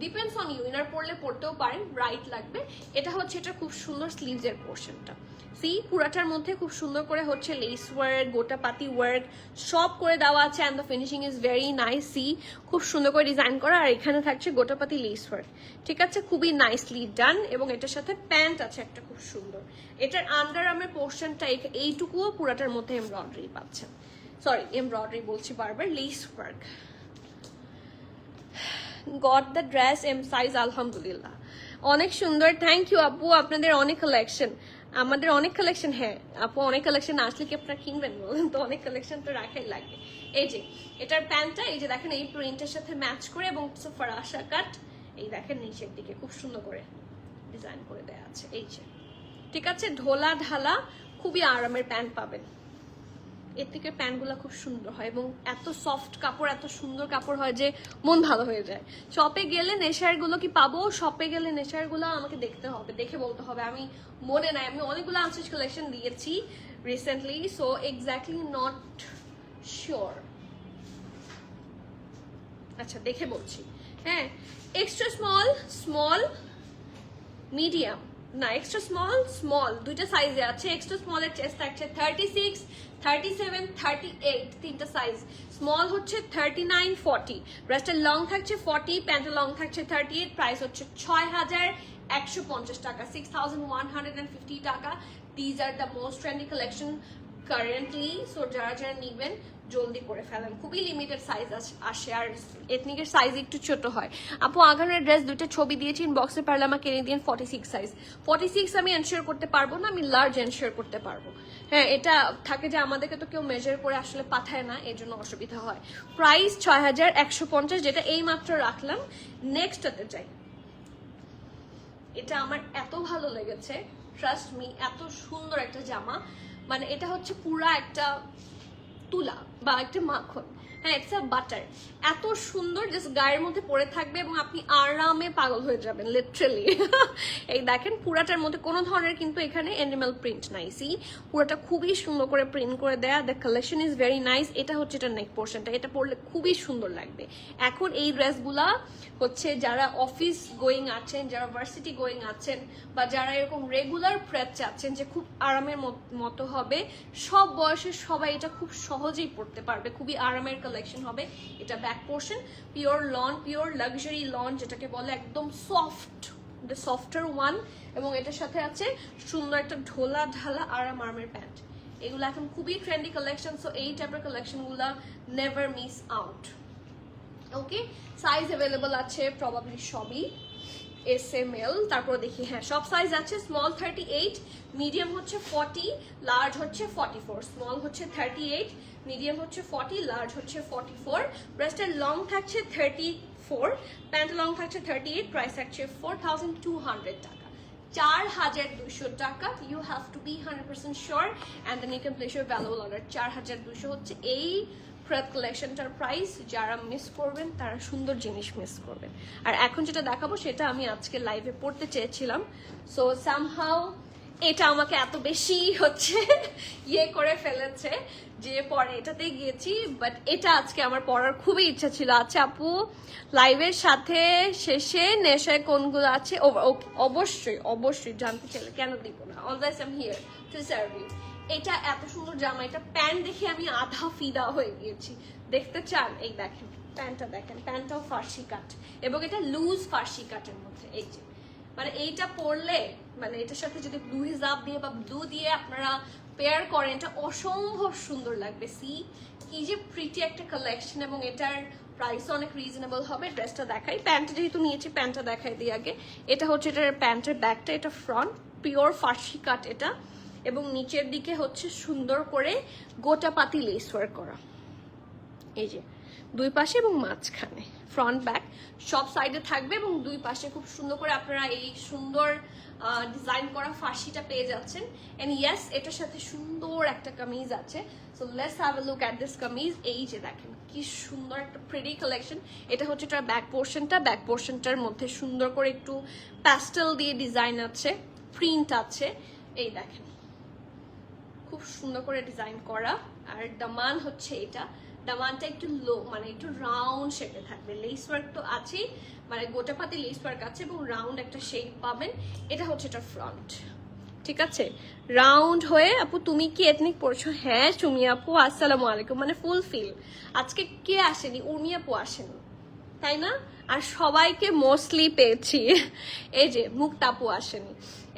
depends on you. Inner পরলে পরতেও পারেন, ব্রাইট লাগবে। এটা হচ্ছে এটা খুব সুন্দর স্লিভসের পোর্শনটা। সি পুরাটার মধ্যে খুব সুন্দর করে হচ্ছে লেস ওয়ার্ক, গোটাপাতি ওয়ার্ক সব করে দেওয়া আছে, and the finishing is very nice. See খুব সুন্দর করে ডিজাইন করা, আর এখানে থাকছে গোটাপাতি লেস ওয়ার্ক। ঠিক আছে, খুবই নাইসলি ডান, এবং এটার সাথে প্যান্ট আছে একটা খুব সুন্দর। এটার আন্ডার আর্মের পোর্শনটা এইটুকুও পুরাটার মধ্যে এমব্রয়ডারি পাচ্ছেন, সরি এমব্রয়ডারি বলছি বারবার, lace work. Got the dress M size, আলহামদুলিল্লাহ অনেক সুন্দর, থ্যাংক ইউ আপু। আপনাদের অনেক কালেকশন, আমাদের অনেক কালেকশন। হ্যাঁ আপু, অনেক কালেকশন আসলে কি আপনারা কিনবেন বলেন তো? অনেক কালেকশন তো রাখাই লাগে। এই যে এটার প্যান্টটা, এই যে দেখেন এই প্রিন্টের সাথে ম্যাচ করে, এবং ফরাসা কাট, এই দেখেন নিচের দিকে খুব সুন্দর করে ডিজাইন করে দেওয়া আছে। এই যে ঠিক আছে, ঢোলা ঢালা খুবই আরামের প্যান্ট পাবেন। এর থেকে প্যান্টগুলো খুব সুন্দর হয়, এবং এত সফট কাপড়, এত সুন্দর কাপড় হয় যে মন ভালো হয়ে যায়। শপে গেলে নেশারগুলো কি পাবো? শপে গেলে নেশারগুলো আমাকে দেখতে হবে, দেখে বলতে হবে। আমি মনে নাই, আমি অনেকগুলো আনস্টিচ কালেকশন দিয়েছি recently, so exactly not sure. আচ্ছা দেখে বলছি। হ্যাঁ, এক্সট্রা স্মল, স্মল, মিডিয়াম, না এক্সট্রা স্মল দুইটা সাইজে আছে। এক্সট্রা স্মলের চেস্ট থাকছে 36, 37, 38 তিনটা সাইজ। স্মল হচ্ছে 39, 40, ব্রেস্টের লং থাকছে 40, প্যান্টের লং থাকছে 38। প্রাইস হচ্ছে 6150 টাকা, 6150 টাকা। These are the most trendy collection currently. So যারা যারা নিবেন জলদি করে ফেলেন, খুবই লিমিটেড সাইজ আসে, আর এথনিকের সাইজ একটু ছোট হয়। আপু আগানের ড্রেস দুইটা ছবি দিয়েছি ইনবক্সে, পারলে আমাকে এনে দিন 46 সাইজ। 46 আমি এনশিওর করতে পারবো না, আমি লার্জ এনশিওর করতে পারবো। হ্যাঁ এটা থাকে যে আমাদেরকে তো কেউ মেজার করে আসলে পাঠায় না, এর জন্য অসুবিধা হয়। প্রাইস 6150, যেটা এই মাত্র রাখলাম। নেক্সটটাতে যাই। এটা আমার এত ভালো লেগেছে, ট্রাস্ট মি, এত সুন্দর একটা জামা। মানে এটা হচ্ছে পুরা একটা তুলা বা একটা মাখন, হ্যাঁ ইটস আ বাটার। এত সুন্দর, জাস্ট গায়ের মধ্যে পরে থাকবে এবং আপনি আরামে পাগল হয়ে যাবেন লিটারালি। এই দেখেন পুরাটার মধ্যে কোনো ধরনের কিন্তু এখানে অ্যানিমাল প্রিন্ট নাই। সি পুরাটা খুবই সুন্দর করে প্রিন্ট করে দেয়া। The collection is very nice. এটা হচ্ছে এটা নেক পোর্শনটা, এটা পরলে খুবই সুন্দর লাগবে। এখন এই ড্রেসগুলা হচ্ছে যারা অফিস গোয়িং আছেন, যারা ভার্সিটি গোয়িং আছেন, বা যারা এরকম রেগুলার প্রেপ চাচ্ছেন যে খুব আরামের মতো হবে, সব বয়সের সবাই এটা খুব সহজেই পরতে পারবে, খুবই আরামের কালেকশন হবে। এটা back portion pure loan, pure luxury loan যেটাকে বলে, একদম সফট, দ্য সফটার ওয়ান। এবং এটার সাথে আছে সুন্দর একটা ঢোলা ঢালা আরামের প্যান্ট। এগুলো এখন খুবই ট্রেন্ডি কালেকশন। সো এই টাইপের কালেকশন গুলা নেভার মিস আউট। ওকে, সাইজ অ্যাভেলেবল আছে প্রবাবলি সবই SML। তারপর দেখি, হ্যাঁ সব সাইজ আছে। স্মল 38, মিডিয়াম হচ্ছে 40, লার্জ হচ্ছে 44। স্মল হচ্ছে 38, মিডিয়াম হচ্ছে 40, লার্জ হচ্ছে 44। ব্রেস্টের লং থাকছে 34, প্যান্ট লং থাকছে 38। প্রাইস থাকছে 4200 টাকা, 4200 টাকা। You have to be 100% sure and then you can place your valuable order. 4200 হচ্ছে এই প্রেপ কালেকশনটার প্রাইস। যারা মিস করবেন তারা সুন্দর জিনিস মিস করবেন। আর এখন যেটা দেখাবো সেটা আমি আজকে লাইভে পড়তে চেয়েছিলাম, সো সামহাউ এটা আমাকে এত বেশি হচ্ছে ইয়ে করে ফেলেছে যে পরে এটাতে গিয়েছি। বাট এটা আজকে আমার পড়ার খুবই ইচ্ছা ছিল। আচ্ছা আপু, লাইভের সাথে শেষে নেশায় কোনগুলো আছে অবশ্যই অবশ্যই জানতে চাইলে কেন দিব না। Always I am here to serve you. এটা এত সুন্দর জামা, এটা প্যান্ট দেখে আমি আধা ফিদা হয়ে গিয়েছি। দেখতে চান? এই দেখেন প্যান্টটা, দেখেন প্যান্টটাও ফার্সি কাট, এবং এটা লুজ ফার্সি কাটের মধ্যে। এই যে মানে এইটা পরলে, মানে এটার সাথে যদি ব্লু হিজাব দিয়ে বা ব্লু দিয়ে আপনারা পেয়ার করেন, এটা অসম্ভব সুন্দর লাগবে। সি কি যে প্রিটি একটা কালেকশন, এবং এটার প্রাইস অনেক রিজনেবল হবে। ড্রেসটা দেখাই, প্যান্টটা যেহেতু নিয়েছি প্যান্টটা দেখাই দিই আগে। এটা হচ্ছে এটার প্যান্টের ব্যাকটা, এটা ফ্রন্ট পিওর ফার্সি কাট এটা, এবং নিচের দিকে হচ্ছে সুন্দর করে গোটা পাতি লেস ওয়ার্ক করা। এই যে দুই পাশে এবং মাঝখানে ফ্রন্ট ব্যাক সব সাইডে থাকবে, এবং দুই পাশে খুব সুন্দর করে আপনারা এই সুন্দর ডিজাইন করা ফার্সিটা পেয়ে যাচ্ছেন। এন্ড ইয়েস, এটার সাথে সুন্দর একটা কামিজ আছে। So let's have a look at this kameez. এই যে দেখেন কি সুন্দর একটা প্রিটি কালেকশন। এটা হচ্ছে এটার ব্যাক পোর্শনটা। ব্যাক পোর্শনটার মধ্যে সুন্দর করে একটু প্যাস্টেল দিয়ে ডিজাইন আছে, প্রিন্ট আছে। এই দেখেন খুব সুন্দর করে ডিজাইন করা। আর দামান হচ্ছে এটা, দামানটা একটু লো, মানে একটু রাউন্ড শেপে থাকবে। লেস ওয়ার্ক তো আছেই, মানে গোটা পাতি লেস ওয়ার্ক আছে, এবং রাউন্ড একটা শেপ পাবেন। এটা হচ্ছে এটা ফ্রন্ট, ঠিক আছে, রাউন্ড হয়ে। আপু তুমি কি এথনিক পড়ছো? হ্যাঁ সুমি আপু, আসসালামু আলাইকুম। মানে ফুল ফিল। আজকে কে আসেনি? উর্মি আপু আসেনি, তাই না? আর সবাইকে মোস্টলি পেয়েছি। এই যে মুক্তা আপু আসেনি।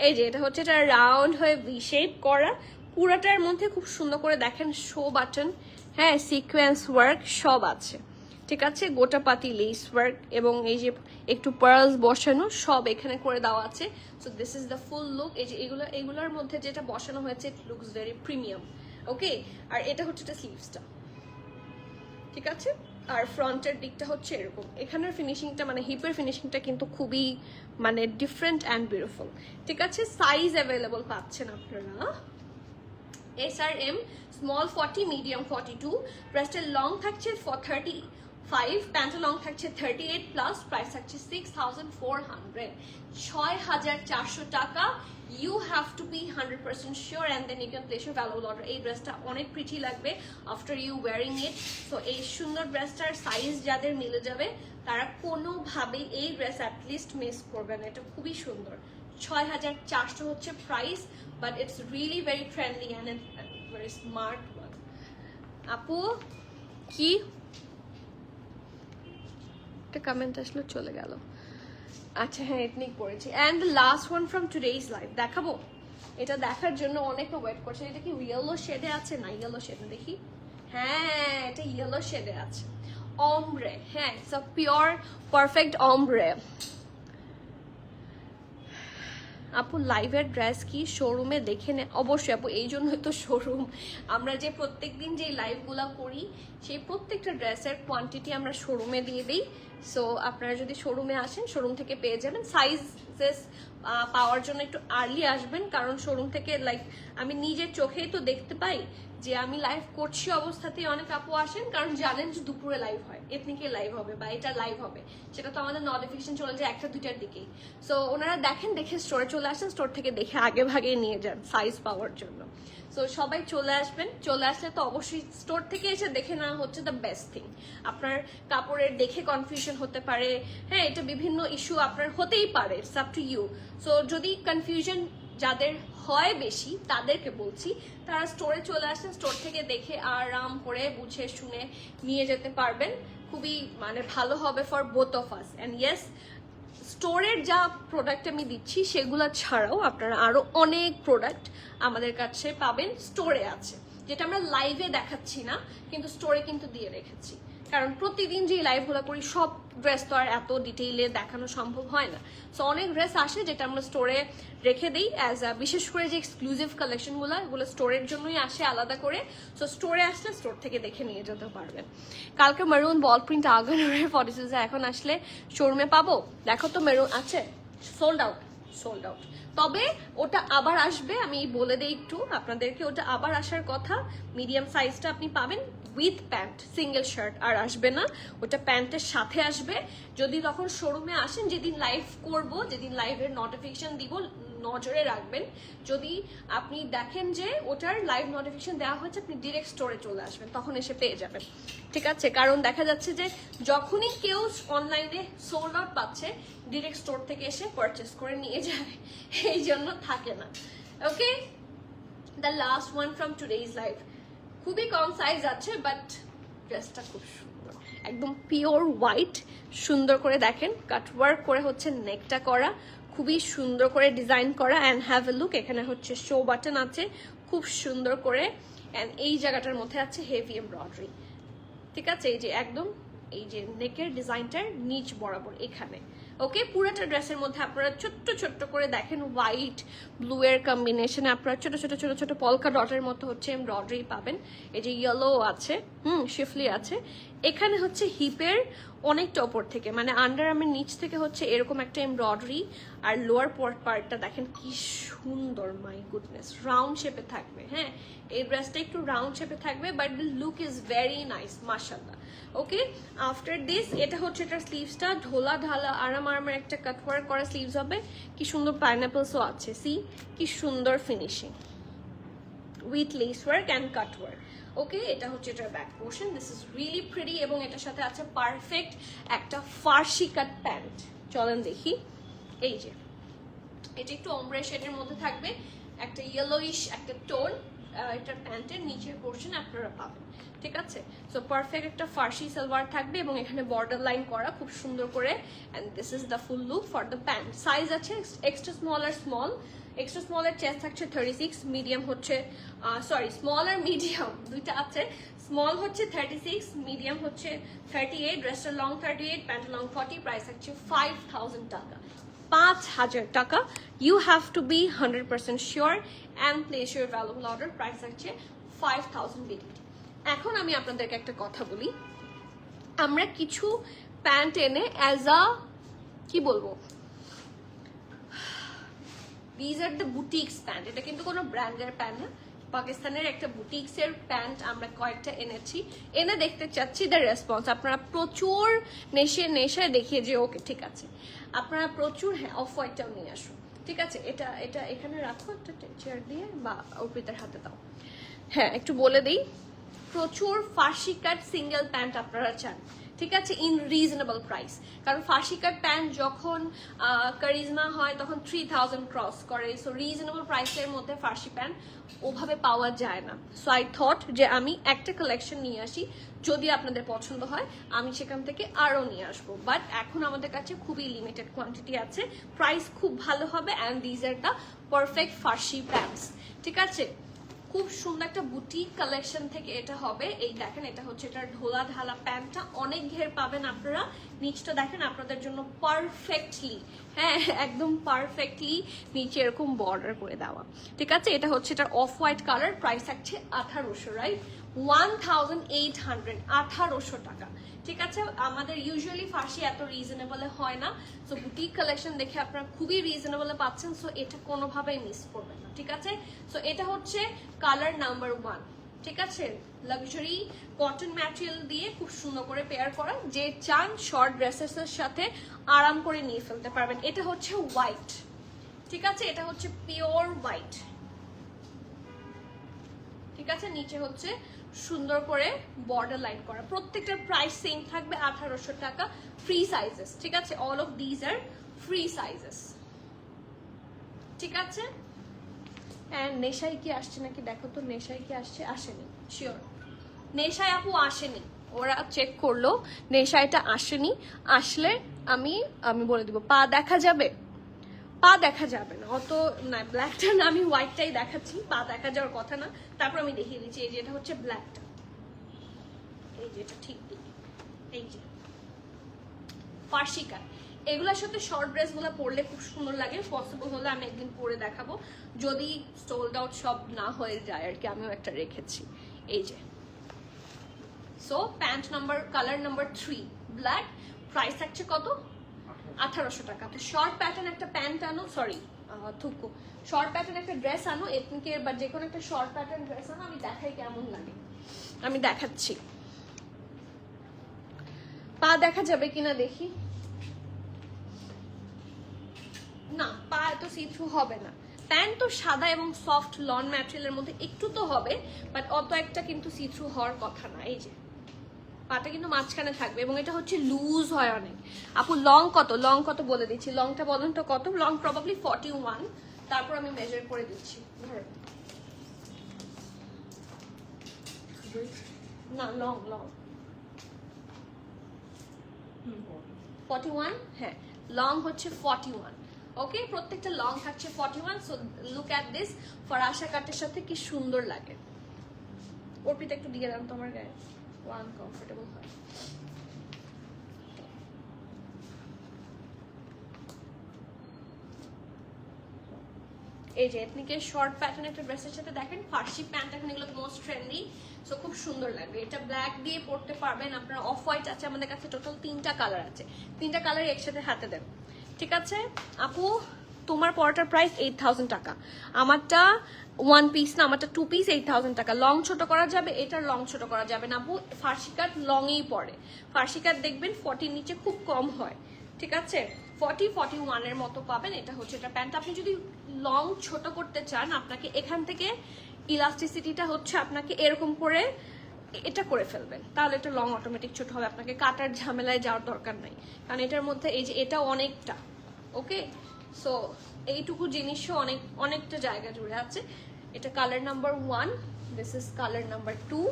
এই যে এটা হচ্ছে এটা রাউন্ড হয়ে ভি শেপ করা, পুরাটার মধ্যে খুব সুন্দর করে দেখেন শো বাটন, হ্যাঁ সিকোয়েন্স ওয়ার্ক সব আছে, ঠিক আছে, গোটা পাতি লেস ওয়ার্ক, এবং এই যে একটু পার্লস বসানো সব এখানে করে দেওয়া আছে। So this is the full look. এই যে এগুলোর মধ্যে যেটা বসানো হয়েছে, ইট লুকস ভেরি প্রিমিয়াম। ওকে, আর এটা হচ্ছে এটা স্লিভসটা, ঠিক আছে। আর ফ্রন্টের দিকটা হচ্ছে এরকম। এখানের ফিনিশিংটা, মানে হিপের ফিনিশিংটা কিন্তু খুবই মানে ডিফারেন্ট অ্যান্ড বিউটিফুল, ঠিক আছে। সাইজ অ্যাভেলেবল পাচ্ছেন আপনারা SRM, স্মল 40, মিডিয়াম 42। ব্রেস্টের লং থাকছে 35, প্যান্টের লং থাকছে 38 প্লাস। প্রাইস থাকছে 6400, 6400 টাকা। You have to be 100% sure and then you can place your valuable order. এই ড্রেসটা অনেক প্রিটি লাগবে after you wearing it. So এই সুন্দর ড্রেসটার সাইজ যাদের মিলে যাবে তারা কোনোভাবেই এই ড্রেস অ্যাটলিস্ট মিস করবে না। এটা খুবই সুন্দর, 6400 হচ্ছে price, but it's really very trendy and very smart one. আপু কি একটা কমেন্ট আসলো, চলে গেল। আচ্ছা হ্যাঁ, এথনিক পড়েছি। And the last one from today's live দেখাবো, এটা দেখার জন্য অনেকে ওয়েট করছে। এটা কি ইয়েলো শেডে আছে? না, ইয়েলো শেডে দেখি। হ্যাঁ, এটা ইয়েলো শেডে আছে, ombre, হ্যাঁ it's a pure perfect ombre। আপু লাইভের ড্রেস কি শোরুমে দেখে নে? অবশ্যই আপু, এই জন্যই তো শোরুম। আমরা যে প্রত্যেকদিন যে লাইভগুলো করি সেই প্রত্যেকটা ড্রেসের কোয়ান্টিটি আমরা শোরুমে দিয়ে দিই। সো আপনারা যদি শোরুমে আসেন, শোরুম থেকে পেয়ে যাবেন। সাইজেস পাওয়ার জন্য একটু আর্লি আসবেন, কারণ শোরুম থেকে লাইক আমি নিজের চোখেই তো দেখতে পাই যে আমি লাইভ করছি অবস্থাতেই অনেক আপু আসেন, কারণ জানেন যে দুপুরে লাইভ হয়, এথনিকে লাইভ হবে বা এটা লাইভ হবে, সেটা তো আমাদের নোটিফিকেশন চলে যায় 1টা-2টার দিকেই। সো ওনারা দেখেন, দেখে স্টোরে চলে আসেন, স্টোর থেকে দেখে আগে ভাগে নিয়ে যান সাইজ পাওয়ার জন্য। সো সবাই চলে আসবেন, চলে আসলে তো অবশ্যই স্টোর থেকে এসে দেখে নেওয়া হচ্ছে দ্য বেস্ট থিং। আপনার কাপড়ের দেখে কনফিউশন হতে পারে, হ্যাঁ এটা বিভিন্ন ইস্যু আপনার হতেই পারে, it's up to you. So যদি কনফিউশন যাদের হয় বেশি, তাদেরকে বলছি তারা স্টোরে চলে আসেন, স্টোর থেকে দেখে আরাম করে বুঝে শুনে নিয়ে যেতে পারবেন। খুবই মানে ভালো হবে for both of us. And yes, স্টোরের যা প্রোডাক্ট আমি দিচ্ছি সেগুলো ছাড়াও আপনারা আরো অনেক প্রোডাক্ট আমাদের কাছে পাবেন, স্টোরে আছে, যেটা আমরা লাইভে দেখাচ্ছি না, কিন্তু স্টোরে কিন্তু দিয়ে রেখেছি। কারণ প্রতিদিন যে লাইভগুলো করি সব ড্রেস তো আর এত ডিটেইলে দেখানো সম্ভব হয় না। সো অনেক ড্রেস আসে যেটা আমরা স্টোরে রেখে দিই অ্যাজ বিশেষ করে যে এক্সক্লুসিভ কালেকশনগুলো, এগুলো স্টোরের জন্যই আসে আলাদা করে। সো স্টোরে আসলে স্টোর থেকে দেখে নিয়ে যেতে পারবেন। কালকে মেরুন বল প্রিন্ট আগানোর 46 এখন আসলে শোরুমে পাবো। দেখো তো মেরুন আছে, সোল্ড আউট, সোল্ড আউট। তবে ওটা আবার আসবে, আমি বলে দিই একটু আপনাদেরকে, ওটা আবার আসার কথা। মিডিয়াম সাইজটা আপনি পাবেন উইথ প্যান্ট, সিঙ্গেল শার্ট আর আসবে না, ওটা প্যান্টের সাথে আসবে। যদি তখন শোরুমে আসেন, যেদিন লাইভ করব, যেদিন লাইভের নোটিফিকেশন দিব, নজরে রাখবেন। যদি আপনি দেখেন যে ওটার লাইভ নোটিফিকেশন দেওয়া হয়েছে, আপনি ডিরেক্ট স্টোরে চলে আসবেন, তখন এসে পেয়ে যাবেন। ঠিক আছে? কারণ দেখা যাচ্ছে যে যখনই কেউ অনলাইনে সোল্ড আউট পাচ্ছে, ডিরেক্ট স্টোর থেকে এসে পারচেস করে নিয়ে যায়, এই জন্য থাকে না। Okay, the last one from today's live. খুবই কম সাইজ আছে, বাট ড্রেসটা খুব সুন্দর, একদম পিওর হোয়াইট, সুন্দর করে দেখেন কাটওয়ার্ক করে হচ্ছে নেকটা করা, খুবই সুন্দর করে ডিজাইন করা। অ্যান্ড হ্যাভ এ লুক, এখানে হচ্ছে শো বাটন আছে খুব সুন্দর করে, অ্যান্ড এই জায়গাটার মধ্যে আছে হেভি এমব্রয়ডারি। ঠিক আছে? এই যে একদম এই যে নেকের ডিজাইনটার নিচ বরাবর এখানে। ওকে, পুরোটা ড্রেসের মধ্যে আপনারা ছোট্ট ছোট্ট করে দেখেন হোয়াইট ব্লু এর কম্বিনেশনে আপনারা ছোট ছোট ছোট ছোট পলকা ডটের মতো হচ্ছে এমব্রয়ডারি পাবেন। এই যে ইয়েলো আছে, শিফলি আছে, এখানে হচ্ছে হিপের অনেকটা ওপর থেকে, মানে আন্ডার আর্মের নিচ থেকে হচ্ছে এরকম একটা এমব্রয়ডারি। আর লোয়ার পার্টটা দেখেন কি সুন্দর, মাই গুডনেস, রাউন্ড শেপে থাকবে। হ্যাঁ, এই ড্রেসটা একটু রাউন্ড শেপে থাকবে, but the look is very nice, মাশাআল্লাহ। ওকে, আফটার দিস এটা হচ্ছে এটার স্লিভসটা, ঢোলা ঢালা আরামের একটা কাটওয়ার্ক করা স্লিভস হবে। কি সুন্দর পাইনাপলসও আছে, সি কি সুন্দর finishing with lace work and cut work. Okay, এটা হচ্ছে এটার back portion, this is really pretty, এবং এটার সাথে আছে পারফেক্ট একটা ফার্সি কাট প্যান্ট। চলেন দেখি, এই যে এটা একটু ombre শেডের মধ্যে থাকবে, একটা ইয়েলোইশ একটা টোন এটার প্যান্টের নিচের পোর্শন আপনারা পাবেন। ঠিক আছে? সো পারফেক্ট একটা ফার্সি সালোয়ার থাকবে, এবং এখানে বর্ডার লাইন করা খুব সুন্দর করে। And this is the full look for the pant. Size আছে এক্সট্রা স্মল আর স্মল। এক্সট্রা স্মল এর চেস্ট থাকছে 36, মিডিয়াম হচ্ছে স্মল আর মিডিয়াম দুইটা আছে। স্মল হচ্ছে 36, মিডিয়াম হচ্ছে 38, ড্রেসটা লং 38, প্যান্ট লং 40। প্রাইস হচ্ছে 5000 টাকা, 5000 টাকা। You have to be 100% sure and place your valuable order. Price হচ্ছে 5000 বিডি। এখন আমি আপনাদেরকে একটা কথা বলি, আমরা কিছু প্যান্ট এনে অ্যাজ আ কি বলবো, these are the boutiques pant, এটা কিন্তু কোনো ব্র্যান্ডের প্যান্ট না, পাকিস্তানের একটা বুটিক্স এর প্যান্ট আমরা কয়েকটা এনেছি, এনে দেখতে চাচ্ছি দ্য রেসপন্স। আপনারা প্রচুর নেশায় দেখিয়ে যে ওকে ঠিক আছে, আপনারা প্রচুর, হ্যাঁ অফ হোয়াইটটাও নিয়ে আসুন। ঠিক আছে? এটা এটা এখানে রাখো একটা চেয়ার দিয়ে, বা অর্পিতার হাতে দাও। হ্যাঁ, একটু বলে দিই, প্রচুর ফার্সি কাট সিঙ্গেল প্যান্ট আপনারা চান। ঠিক আছে, ইন রিজনেবল প্রাইস। কারণ ফার্সি কাট প্যান্ট যখন কারিজমা হয় তখন 3000 ক্রস করে, সো রিজনেবল প্রাইসের মধ্যে ফার্সি প্যান্ট ওভাবে পাওয়া যায় না। সো আই থট যে আমি একটা কালেকশন নিয়ে আসি, যদি আপনাদের পছন্দ হয় আমি সেখান থেকে আরও নিয়ে আসবো, বাট এখন আমাদের কাছে খুবই লিমিটেড কোয়ান্টিটি আছে, প্রাইস খুব ভালো হবে, and these are the perfect Farsi pants. ঠিক আছে, খুব সুন্দর একটা বুটিক কালেকশন থেকে এটা হবে। এই দেখেন, এটা হচ্ছে এটার ঢোলা ঢালা প্যান্টটা, অনেক ঘের পাবেন আপনারা। নিচটা দেখেন আপনাদের জন্য পারফেক্টলি, হ্যাঁ একদম পারফেক্টলি নিচে এরকম বর্ডার করে দেওয়া। ঠিক আছে, এটা হচ্ছে এটার অফ হোয়াইট কালার, প্রাইস থাকছে 1800, রাইট, 1800, 1800 টাকা। ঠিক আছে, আমাদের ইউজুয়ালি ফার্সি এত রিজনেবলে হয় না, সো বুটিক কালেকশন দেখে আপনারা খুবই রিজনেবলে পাচ্ছেন, সো এটা কোনোভাবেই মিস করবেন না। ঠিক আছে, সো এটা হচ্ছে কালার নাম্বার 1। ঠিক আছে, লাক্সারি কটন ম্যাটেরিয়াল দিয়ে খুব সুন্দর করে পেয়ার করা, যে চান শর্ট ড্রেসেস এর সাথে আরাম করে নিয়ে ফেলতে পারবেন। এটা হচ্ছে হোয়াইট, ঠিক আছে, এটা হচ্ছে পিওর হোয়াইট। ঠিক আছে, নিচে হচ্ছে সুন্দর করে বর্ডার লাইন করা, প্রত্যেকটার প্রাইস সেম থাকবে 1800 টাকা, ফ্রি সাইজেস। ঠিক আছে, all of these are free sizes. ঠিক আছে, এন্ড নেশাই কি আসছে নাকি দেখো তো, নেশাই কি আসছে, আসেনি, শিওর নেশায় আপু আসেনি, ওরা চেক করলো নেশাইটা আসেনি। আসলে আমি বলে দিব, পা দেখা যাবে, পা দেখা যাবে না অত না, ব্ল্যাকটা না, আমি হোয়াইটটাই দেখাচ্ছি, পা দেখা যাওয়ার কথা না। তারপর আমি দেখিয়ে দিচ্ছি, এই যে এটা হচ্ছে ব্ল্যাকটা, এই যে এটা ঠিক দিকে, এই যে ফার্সি কাট, এগুলোর সাথে শর্ট ড্রেস গুলো পরলে খুব সুন্দর লাগে। পসিবল হলে আমি একদিন পরে দেখাবো, যদি সোল্ড আউট সব না হয়ে যায় আর কি, আমিও একটা রেখেছি। এই যে, so pant number, colour number 3 black, price থাকছে কত, 1800 টাকা। তো শর্ট প্যাটার্ন একটা প্যান্ট আনো, সরি থুকু, শর্ট প্যাটার্ন একটা ড্রেস আনো, এথনিকের বা যে কোনো একটা শর্ট প্যাটার্ন ড্রেস আনো, আমি দেখাই কেমন লাগে, আমি দেখাচ্ছি। পা দেখা যাবে কিনা দেখি, না পা এত সি থ্রু হবে না, প্যান্ট তো সাদা এবং সফট লন ম্যাটেরিয়ালের মধ্যে একটু তো হবে, বাট অত একটা কিন্তু সি থ্রু হওয়ার কথা না। এই যে পাটা কিন্তু মাঝখানে থাকবে, এবং এটা হচ্ছে লুজ হয় অনেক। আপু লং কত, লং কত বলে দিচ্ছি, লংটা বলেন তো কত, লং প্রবাবলি 41, তারপর আমি মেজার করে দিচ্ছি। না লং লং 41, হ্যাঁ লং হচ্ছে 41। ওকে, প্রত্যেকটা লং থাকছে 41। সো লুক অ্যাট দিস, ফরাসা কাটের সাথে কি সুন্দর লাগে। অর্পিতা একটু দিয়ে দাম তোমার গায়ে, আনকমফোর্টেবল হয়। এই যে এথনিকের শর্ট প্যাটার্ন একটা ড্রেসের সাথে দেখেন ফার্সি প্যান্ট, এখন এগুলো মোস্ট ট্রেন্ডি, সো খুব সুন্দর লাগবে। এটা ব্ল্যাক দিয়ে পরতে পারবেন আপনারা, অফ হোয়াইট আছে আমাদের কাছে, টোটাল 3টা কালার আছে, 3টা কালার একসাথে হাতে দেন। ঠিক আছে আপু, তোমার পরাটার প্রাইস 8000 টাকা, আমারটা 1 পিস না, আমারটা 2 পিস 8000 টাকা। লং ছোট করা যাবে, এটার লং ছোট করা যাবে না আপু, ফার্সি কাট লংই পড়ে, ফার্সি কাট দেখবেন 40 নিচে খুব কম হয়। ঠিক আছে, 40-41 এর মতো পাবেন। এটা হচ্ছে এটা প্যান্ট, আপনি যদি লং ছোট করতে চান, আপনাকে এখান থেকে ইলাস্টিসিটিটা হচ্ছে আপনাকে এরকম করে এটা করে ফেলবেন, তাহলে এটা লং অটোমেটিক ছোট হবে, আপনাকে কাটার ঝামেলায় যাওয়ার দরকার নাই, কারণ এটার মধ্যে এই যে এটা অনেকটা, ওকে, সো এইটুকু জিনিসও অনেকটা জায়গা জুড়ে আছে। এটা colour number 1, this is colour number 2,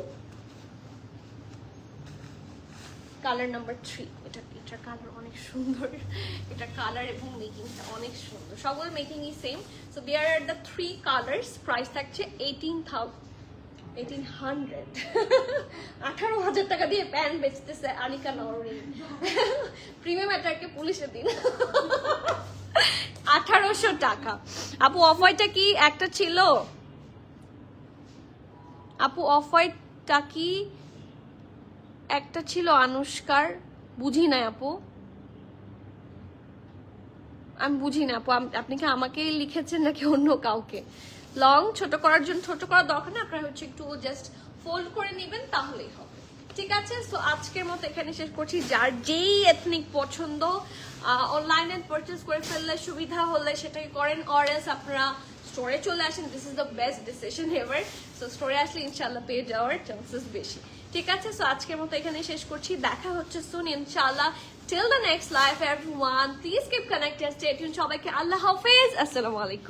colour number 3। এটা কালার অনেক সুন্দর, এটা কালার এবং মেকিংটা অনেক সুন্দর, সবগুলো মেকিংই same. So there are the 3 colours, price থাকছে 1800 18,000 টাকা দিয়ে প্যান্ট বেচতেছে আনিকা নওরিন, প্রিমিয়াম অ্যাটাকে পুলিশে দিন 1800 টাকা। আপু অফ হোয়াইটটা কি একটা ছিল, আপু অফ হোয়াইটটা কি একটা ছিল আনুষ্কার, বুঝি না আপু, আমি বুঝি না আপু, আপনি কি আমাকেই লিখেছেন নাকি অন্য কাউকে? লং ছোট করার জন্য ছোট করার দরকার না, আপনারা হচ্ছে একটু জাস্ট ফোল্ড করে নেবেন তাহলেই হবে। ঠিক আছে, সো আজকের মতো এখানে শেষ করছি। যার যেই এথনিক পছন্দ অনলাইনে পারচেজ করে ফেললে সুবিধা হলে সেটাই করেন, অর এলস আপনারা স্টোরে চলে আসেন, this is the best decision ever. So স্টোরে আসলে ইনশাল্লাহ পেয়ে যাওয়ার চান্সেস বেশি। ঠিক আছে, সো আজকের মতো এখানে শেষ করছি, দেখা হচ্ছে সুন ইনশাআল্লাহ। Till the next live everyone, please keep connected, stay tuned, সবাইকে আল্লাহ হাফেজ, আসসালামু আলাইকুম।